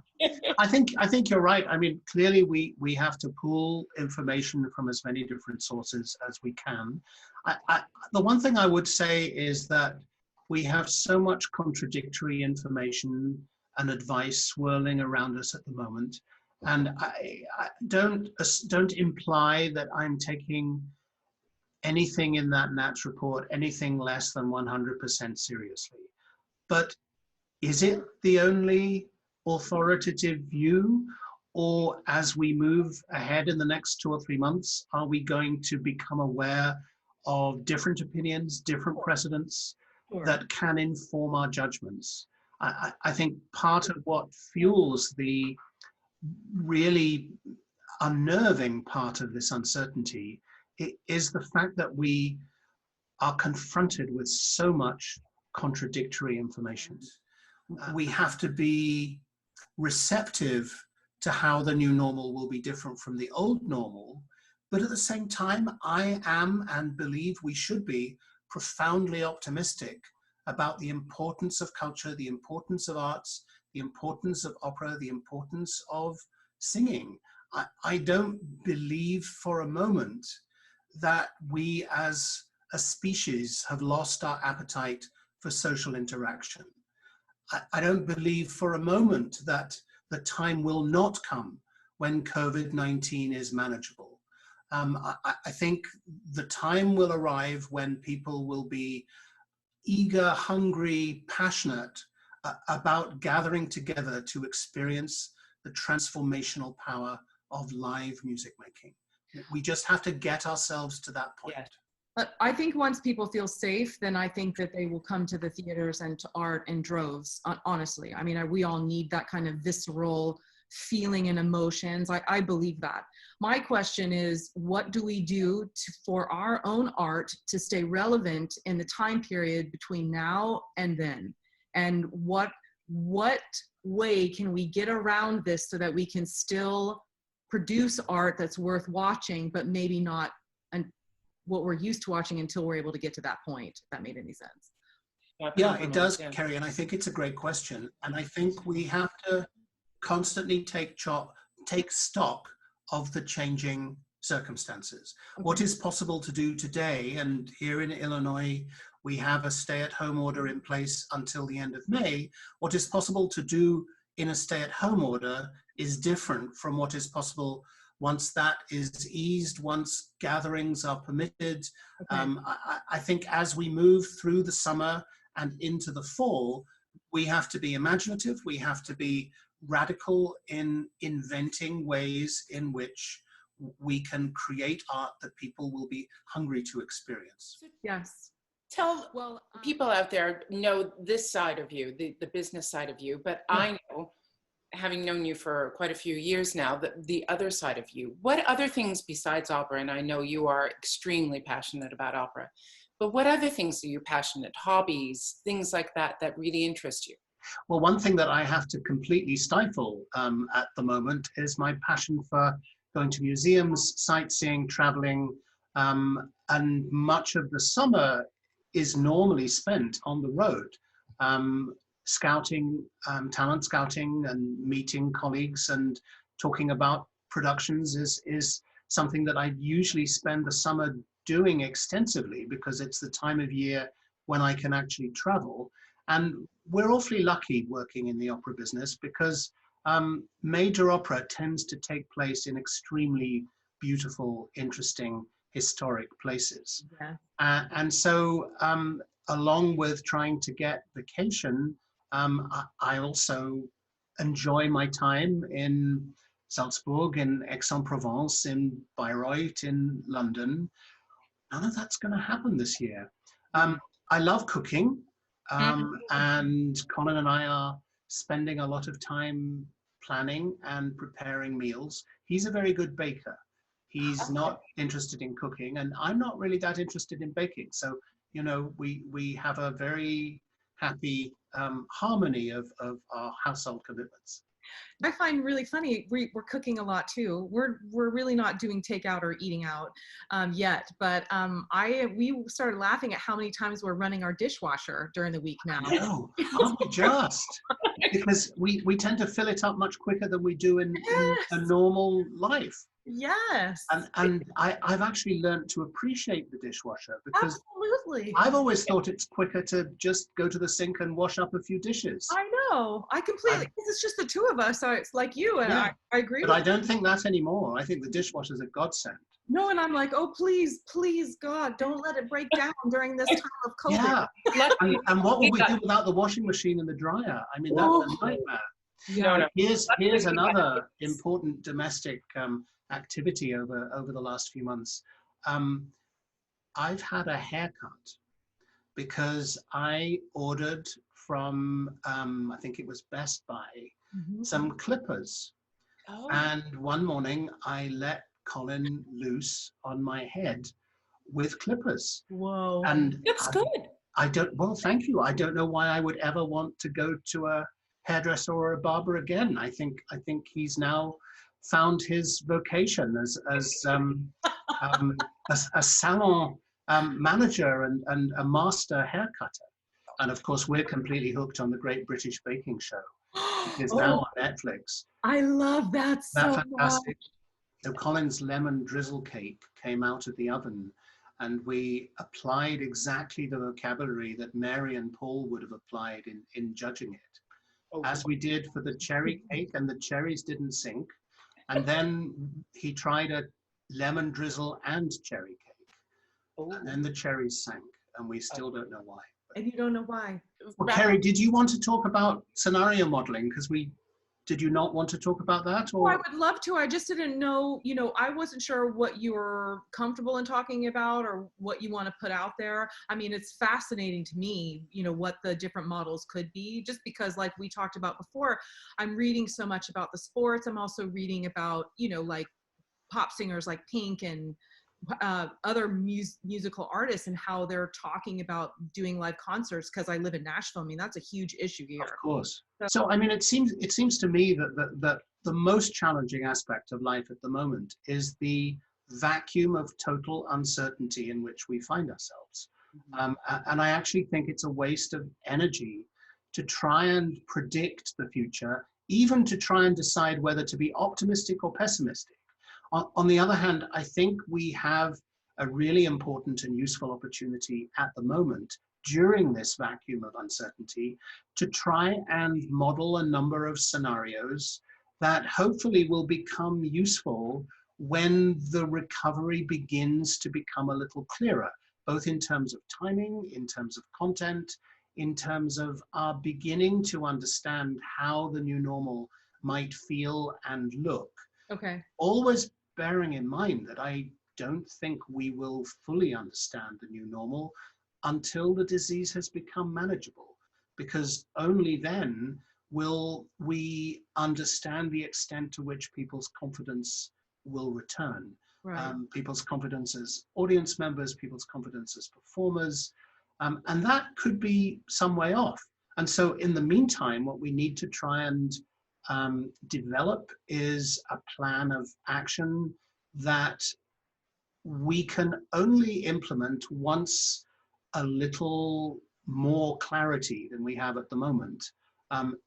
I think you're right. I mean, clearly we have to pool information from as many different sources as we can. The one thing I would say is that we have so much contradictory information and advice swirling around us at the moment, and I don't imply that I'm taking anything in that Nats report anything less than 100% seriously. But is it the only authoritative view? Or as we move ahead in the next 2 or 3 months, are we going to become aware of different opinions, different precedents that can inform our judgments? I think part of what fuels the really unnerving part of this uncertainty is the fact that we are confronted with so much contradictory information. We have to be receptive to how the new normal will be different from the old normal, but at the same time, I am and believe we should be profoundly optimistic about the importance of culture, the importance of arts, the importance of opera, the importance of singing. I don't believe for a moment that we as a species have lost our appetite for social interaction. I don't believe for a moment that the time will not come when COVID-19 is manageable. I think the time will arrive when people will be eager, hungry, passionate about gathering together to experience the transformational power of live music making. We just have to get ourselves to that point. Yeah. But I think once people feel safe, then I think that they will come to the theaters and to art in droves, honestly. I mean, we all need that kind of visceral feeling and emotions. I believe that. My question is, what do we do for our own art to stay relevant in the time period between now and then? And what way can we get around this so that we can still produce art that's worth watching, but maybe not what we're used to watching until we're able to get to that point, if that made any sense? Yeah, it does, Kerry, and I think it's a great question. And I think we have to constantly take stock of the changing circumstances. Okay. What is possible to do today, and here in Illinois, we have a stay-at-home order in place until the end of May. What is possible to do in a stay-at-home order is different from what is possible once that is eased, once gatherings are permitted. Okay. I think as we move through the summer and into the fall, we have to be imaginative, we have to be radical in inventing ways in which we can create art that people will be hungry to experience. Yes. Tell people out there know this side of you, the business side of you, but yeah. I know, having known you for quite a few years now, the other side of you. What other things besides opera, and I know you are extremely passionate about opera, but what other things are you passionate, hobbies, things like that really interest you? Well, one thing that I have to completely stifle at the moment is my passion for going to museums, sightseeing, traveling, and much of the summer is normally spent on the road. Scouting, talent scouting, and meeting colleagues and talking about productions is something that I usually spend the summer doing extensively, because it's the time of year when I can actually travel. And we're awfully lucky working in the opera business, because major opera tends to take place in extremely beautiful, interesting, historic places. Yeah. And so along with trying to get vacation, I also enjoy my time in Salzburg, in Aix-en-Provence, in Bayreuth, in London. None of that's going to happen this year. I love cooking, and Colin and I are spending a lot of time planning and preparing meals. He's a very good baker. He's not interested in cooking, and I'm not really that interested in baking. So, you know, we have a very happy harmony of our household commitments. I find really funny, we're cooking a lot too. We're really not doing takeout or eating out yet, but we started laughing at how many times we're running our dishwasher during the week now. No, aren't we just? Because we tend to fill it up much quicker than we do in a normal life. Yes. And I've actually learned to appreciate the dishwasher, because absolutely. I've always thought it's quicker to just go to the sink and wash up a few dishes. I know. I completely, because it's just the two of us, so it's like you, and Yeah, I agree but with I don't think that anymore. I think the dishwasher's a godsend. No, and I'm like, oh, please, please, God, don't let it break down during this time of COVID. Yeah, and what would we do without the washing machine and the dryer? I mean, that's a nightmare. Yeah. No. Here's another important domestic activity over the last few months. I've had a haircut because I ordered from, I think it was Best Buy, some clippers. Oh. And one morning I let Colin loose on my head with clippers. Whoa. And That's good. Well, thank you. I don't know why I would ever want to go to a hairdresser or a barber again. I think he's now found his vocation as a salon manager and a master hair cutter. And of course, we're completely hooked on the Great British Baking Show. It's now on Netflix. I love that so That's fantastic. So Colin's lemon drizzle cake came out of the oven, and we applied exactly the vocabulary that Mary and Paul would have applied in judging it, as we did for the cherry cake, and the cherries didn't sink. And then he tried a lemon drizzle and cherry cake, and then the cherries sank, and we still don't know why. And you don't know why. Well, Kerry, did you want to talk about scenario modeling? Because did you not want to talk about that? Or? Oh, I would love to. I just didn't know, I wasn't sure what you were comfortable in talking about or what you want to put out there. I mean, it's fascinating to me, what the different models could be, just because like we talked about before, I'm reading so much about the sports. I'm also reading about, like pop singers like Pink and other musical artists and how they're talking about doing live concerts, because I live in Nashville. I mean, that's a huge issue here. Of course. So I mean, it seems to me that the most challenging aspect of life at the moment is the vacuum of total uncertainty in which we find ourselves. And I actually think it's a waste of energy to try and predict the future, even to try and decide whether to be optimistic or pessimistic. On the other hand, I think we have a really important and useful opportunity at the moment during this vacuum of uncertainty to try and model a number of scenarios that hopefully will become useful when the recovery begins to become a little clearer, both in terms of timing, in terms of content, in terms of our beginning to understand how the new normal might feel and look. Okay. Always bearing in mind that I don't think we will fully understand the new normal until the disease has become manageable, because only then will we understand the extent to which people's confidence will return. Right. People's confidence as audience members, people's confidence as performers, and that could be some way off. And so in the meantime, what we need to try and develop is a plan of action that we can only implement once a little more clarity than we have at the moment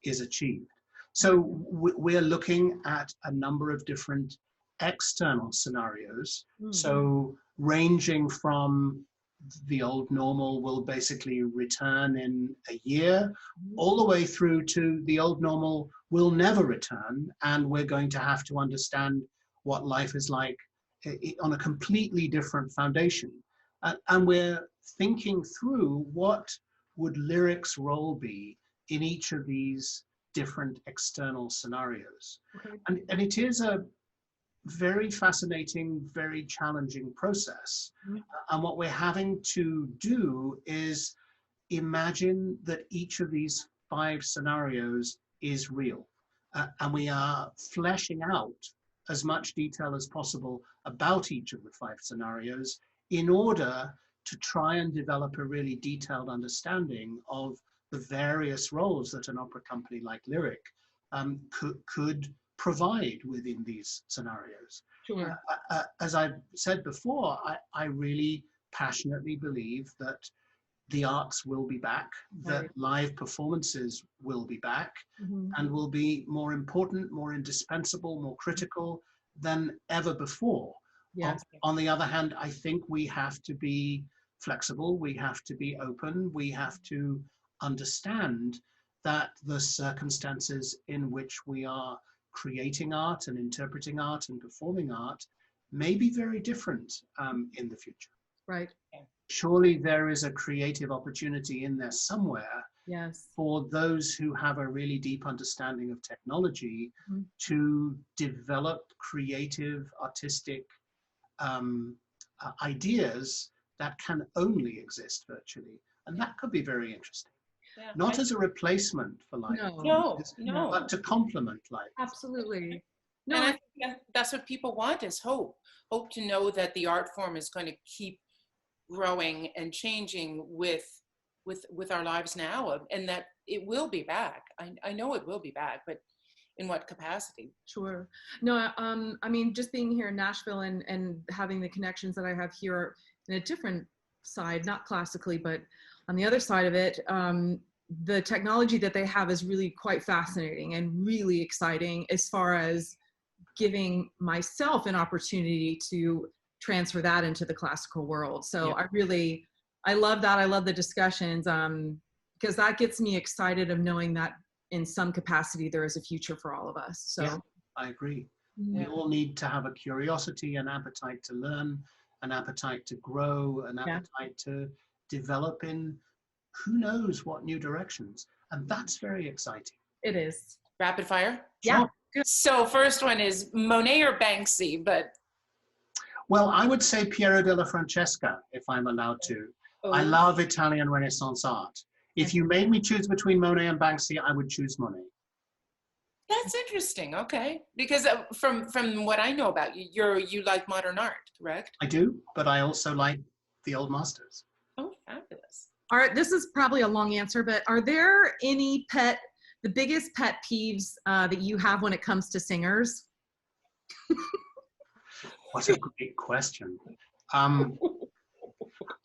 is achieved. So we're looking at a number of different external scenarios. Mm. So ranging from the old normal will basically return in a year, all the way through to the old normal will never return, and we're going to have to understand what life is like on a completely different foundation. And we're thinking through what would lyrics' role be in each of these different external scenarios. Okay. And it is a very fascinating, very challenging process. Mhm. And what we're having to do is imagine that each of these 5 scenarios is real. And we are fleshing out as much detail as possible about each of the 5 scenarios in order to try and develop a really detailed understanding of the various roles that an opera company like Lyric could provide within these scenarios. Sure. As I've said before, I really passionately believe that the arts will be back, that Right. live performances will be back, Mhm. and will be more important, more indispensable, more critical than ever before. Yes. On the other hand, I think we have to be flexible, we have to be open, we have to understand that the circumstances in which we are creating art and interpreting art and performing art may be very different in the future. Right. Surely there is a creative opportunity in there somewhere Yes. for those who have a really deep understanding of technology Mhm. to develop creative, artistic ideas that can only exist virtually. And that could be very interesting. Yeah. Not as a replacement for life, No. but to complement life. Absolutely. And I No. think that's what people want, is hope. Hope to know that the art form is going to keep growing and changing with our lives now, and that it will be back. I know it will be back, but in what capacity? Sure. No, I mean, just being here in Nashville and having the connections that I have here in a different side, not classically, but on the other side of it, the technology that they have is really quite fascinating and really exciting as far as giving myself an opportunity to transfer that into the classical world. So Yeah. I love that. I love the discussions because that gets me excited of knowing that in some capacity there is a future for all of us. So Yeah, I agree. Yeah. We all need to have a curiosity, an appetite to learn, an appetite to grow, an appetite to develop in who knows what new directions. And that's very exciting. It is. Rapid fire? Yeah. Sure. So first one is Monet or Banksy, but Well, I would say Piero della Francesca, if I'm allowed to. I love Italian Renaissance art. If you made me choose between Monet and Banksy, I would choose Monet. That's interesting. Okay, because from what I know about you, you like modern art, correct? I do, but I also like the old masters. Oh, fabulous. All right, this is probably a long answer, but are there any the biggest pet peeves that you have when it comes to singers? What a great question.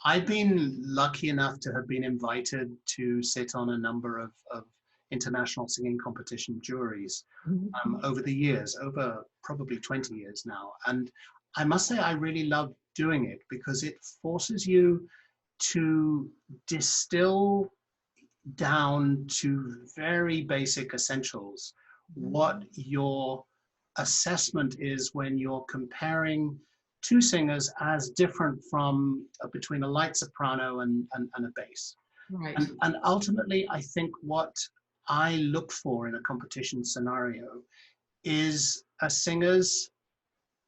I've been lucky enough to have been invited to sit on a number of international singing competition juries over the years, over probably 20 years now. And I must say I really love doing it because it forces you to distill down to very basic essentials what your assessment is when you're comparing 2 singers as different from between a light soprano and a bass. Right. And ultimately, I think what I look for in a competition scenario is a singer's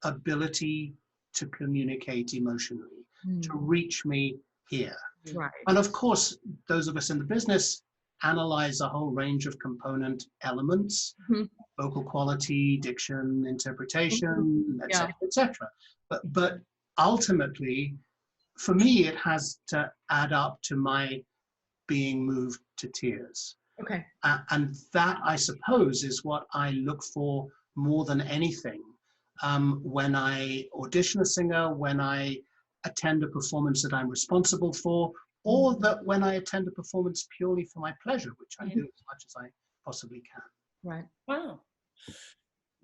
ability to communicate emotionally, to reach me here. Right. And of course, those of us in the business analyze a whole range of component elements, vocal quality, diction, interpretation, etc., etc. But ultimately, for me, it has to add up to my being moved to tears. Okay. And that, I suppose, is what I look for more than anything when I audition a singer, when I attend a performance that I'm responsible for, or that when I attend a performance purely for my pleasure, which I do as much as I possibly can. Right. Wow.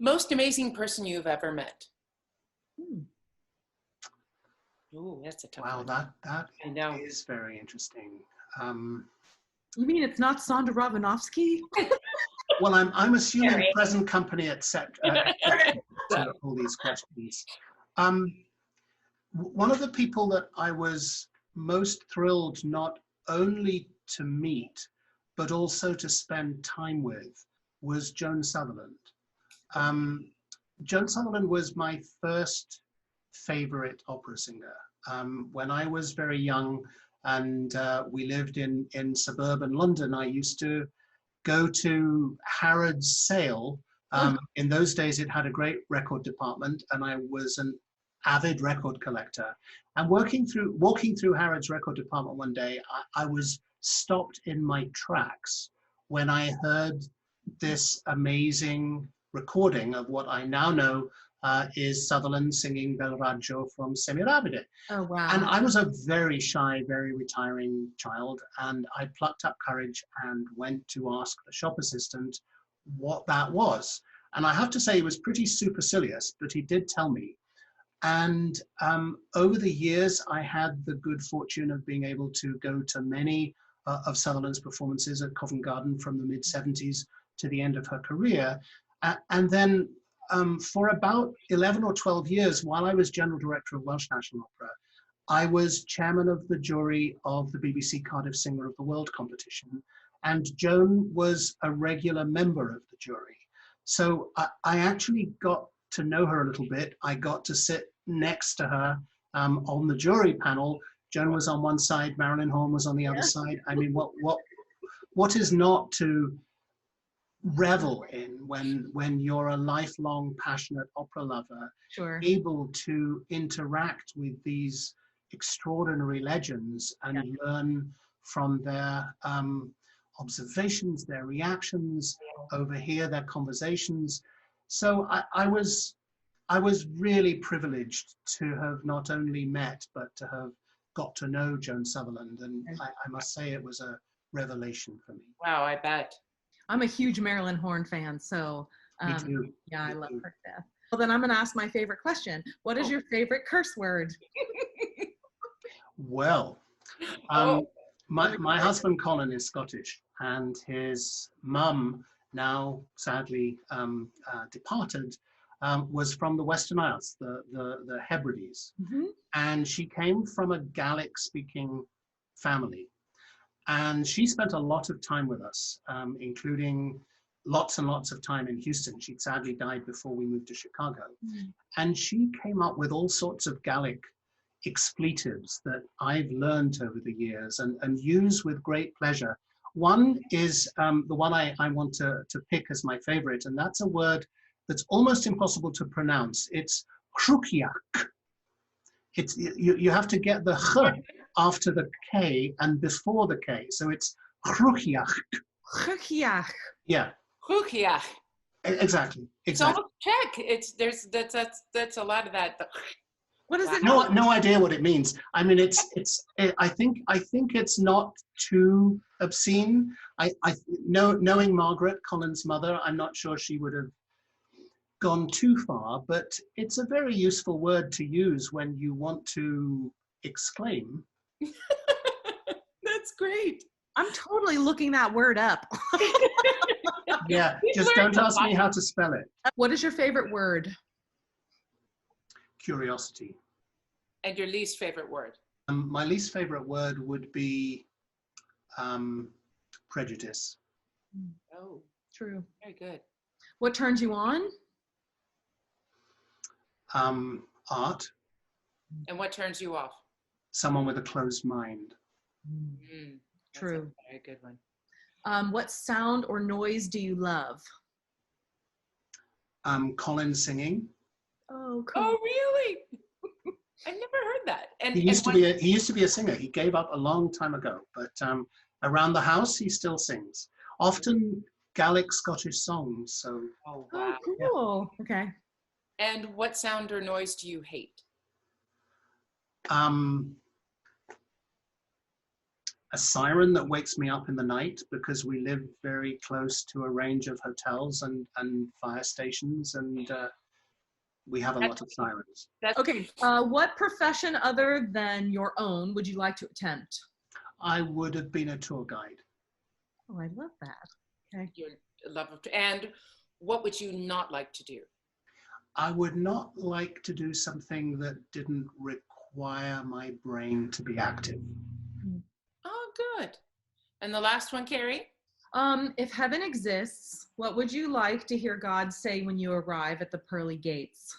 Most amazing person you've ever met? Ooh, that's a tough Wow, one. that I know. is very interesting. You mean it's not Sandra Ravanovsky? Well, I'm assuming Sorry. present company, etc. To all these questions. One of the people that I was most thrilled not only to meet, but also to spend time with was Joan Sutherland. Joan Sutherland was my first favorite opera singer. When I was very young and we lived in suburban London, I used to go to Harrods Sale. In those days, it had a great record department, and I was an avid record collector. And walking through Harrods record department one day, I was stopped in my tracks when I heard this amazing recording of what I now know is Sutherland singing Bel Raggio from Semiravide. Oh, wow. And I was a very shy, very retiring child, and I plucked up courage and went to ask the shop assistant what that was. And I have to say he was pretty supercilious, but he did tell me. And over the years, I had the good fortune of being able to go to many of Sutherland's performances at Covent Garden from the mid-70s to the end of her career. And then for about 11 or 12 years, while I was General Director of Welsh National Opera, I was chairman of the jury of the BBC Cardiff Singer of the World competition. And Joan was a regular member of the jury. So I actually got to know her a little bit. I got to sit next to her on the jury panel. Joan was on one side, Marilyn Horne was on the other side. I mean, what is not to revel in when you're a lifelong passionate opera lover, Sure. able to interact with these extraordinary legends and learn from their observations, their reactions, overhear their conversations. So I was really privileged to have not only met, but to have got to know Joan Sutherland. And I must say it was a revelation for me. Wow, I bet. I'm a huge Marilyn Horne fan, so Me too. yeah, I Me love too. her to death. Well, then I'm going to ask my favorite question. What is your favorite curse word? Well, my husband Colin is Scottish, and his mum, now sadly departed, was from the Western Isles, the Hebrides. Mm-hmm. And she came from a Gaelic-speaking family. And she spent a lot of time with us, including lots and lots of time in Houston. She sadly died before we moved to Chicago. Mm-hmm. And she came up with all sorts of Gaelic expletives that I've learned over the years and use with great pleasure. One is the one I want to pick as my favorite, and that's a word that's almost impossible to pronounce. It's chrúchiach. It's you have to get the ch after the k and before the k, so it's chrúchiach. Chrúchiach. Yeah. Chrúchiach. Exactly. It's almost Czech. That's a lot of that. What is it? No idea what it means. I mean, I think it's not too obscene. Knowing Margaret, Colin's mother, I'm not sure she would have gone too far, but it's a very useful word to use when you want to exclaim. That's great. I'm totally looking that word up. Yeah, just don't ask me how to spell it. What is your favorite word? Curiosity. And your least favorite word? My least favorite word would be prejudice. Oh, true. Very good. What turns you on? Art. And what turns you off? Someone with a closed mind. True. A very good one. What sound or noise do you love? Colin singing. Oh, cool. Oh, really? I've never heard that. And he used to be a singer. He gave up a long time ago, but around the house he still sings. Often Gaelic Scottish songs. So. Oh, wow. Oh, cool. Yeah. Okay. And what sound or noise do you hate? A siren that wakes me up in the night, because we live very close to a range of hotels and fire stations, and we have a lot of sirens. That's Okay, what profession other than your own would you like to attempt? I would have been a tour guide. Oh, I love that. Okay. your love of, and what would you not like to do? I would not like to do something that didn't require my brain to be active. Oh, good. And the last one, Carrie? If heaven exists, what would you like to hear God say when you arrive at the pearly gates?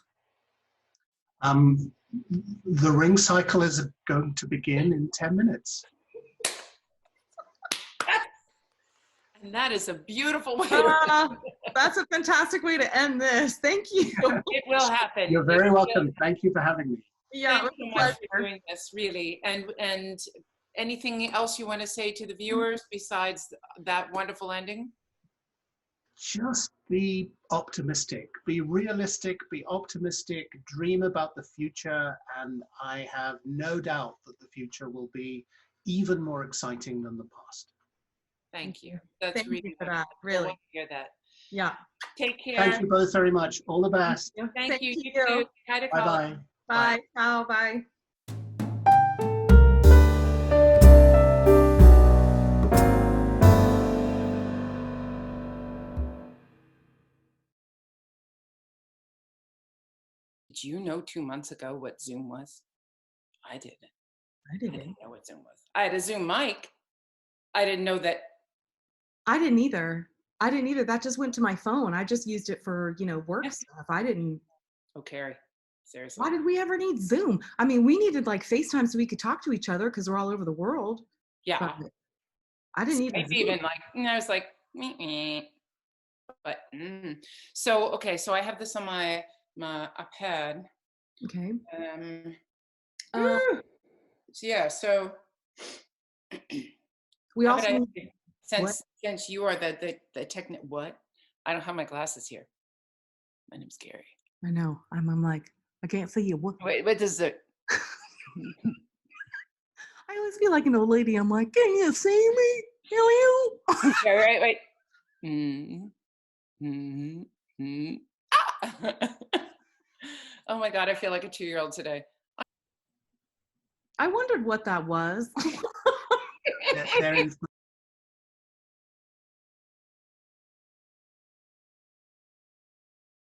The ring cycle is going to begin in 10 minutes. And that is a beautiful way. That's a fantastic way to end this. Thank you. It will happen. You're very welcome. Thank you for having me. Yeah, Thank you so much for doing this, really. And anything else you want to say to the viewers besides that wonderful ending? Just be optimistic, be realistic, be optimistic, dream about the future, and I have no doubt that the future will be even more exciting than the past. Thank you. That's Thank really you for wonderful. that. Really. I want to hear that. Yeah. Take care. Thank you both very much. All the best. Thank you. You too. Hi to Bye-bye. Bye. Ciao. Bye. Did you know 2 months ago what Zoom was? I didn't. I I didn't. didn't know what Zoom was. I had a Zoom mic. I didn't know that. I didn't either. I didn't either. That just went to my phone. I just used it for, work Yeah. stuff. I didn't. Oh, Carrie, seriously. Why did we ever need Zoom? I mean, we needed like FaceTime so we could talk to each other because we're all over the world. Yeah. But I didn't need It's Zoom. even like, I was like, but so okay, so I have this on my iPad. Okay. So yeah, so We how also would I- need, since you are the technic, what? I don't have my glasses here. My name's Gary. I know. I'm like, I can't see you. What? Wait, what does it? I always feel like an old lady. I'm like, can you see me? Wait. Oh my God, I feel like a 2-year-old today. I wondered what that was. There is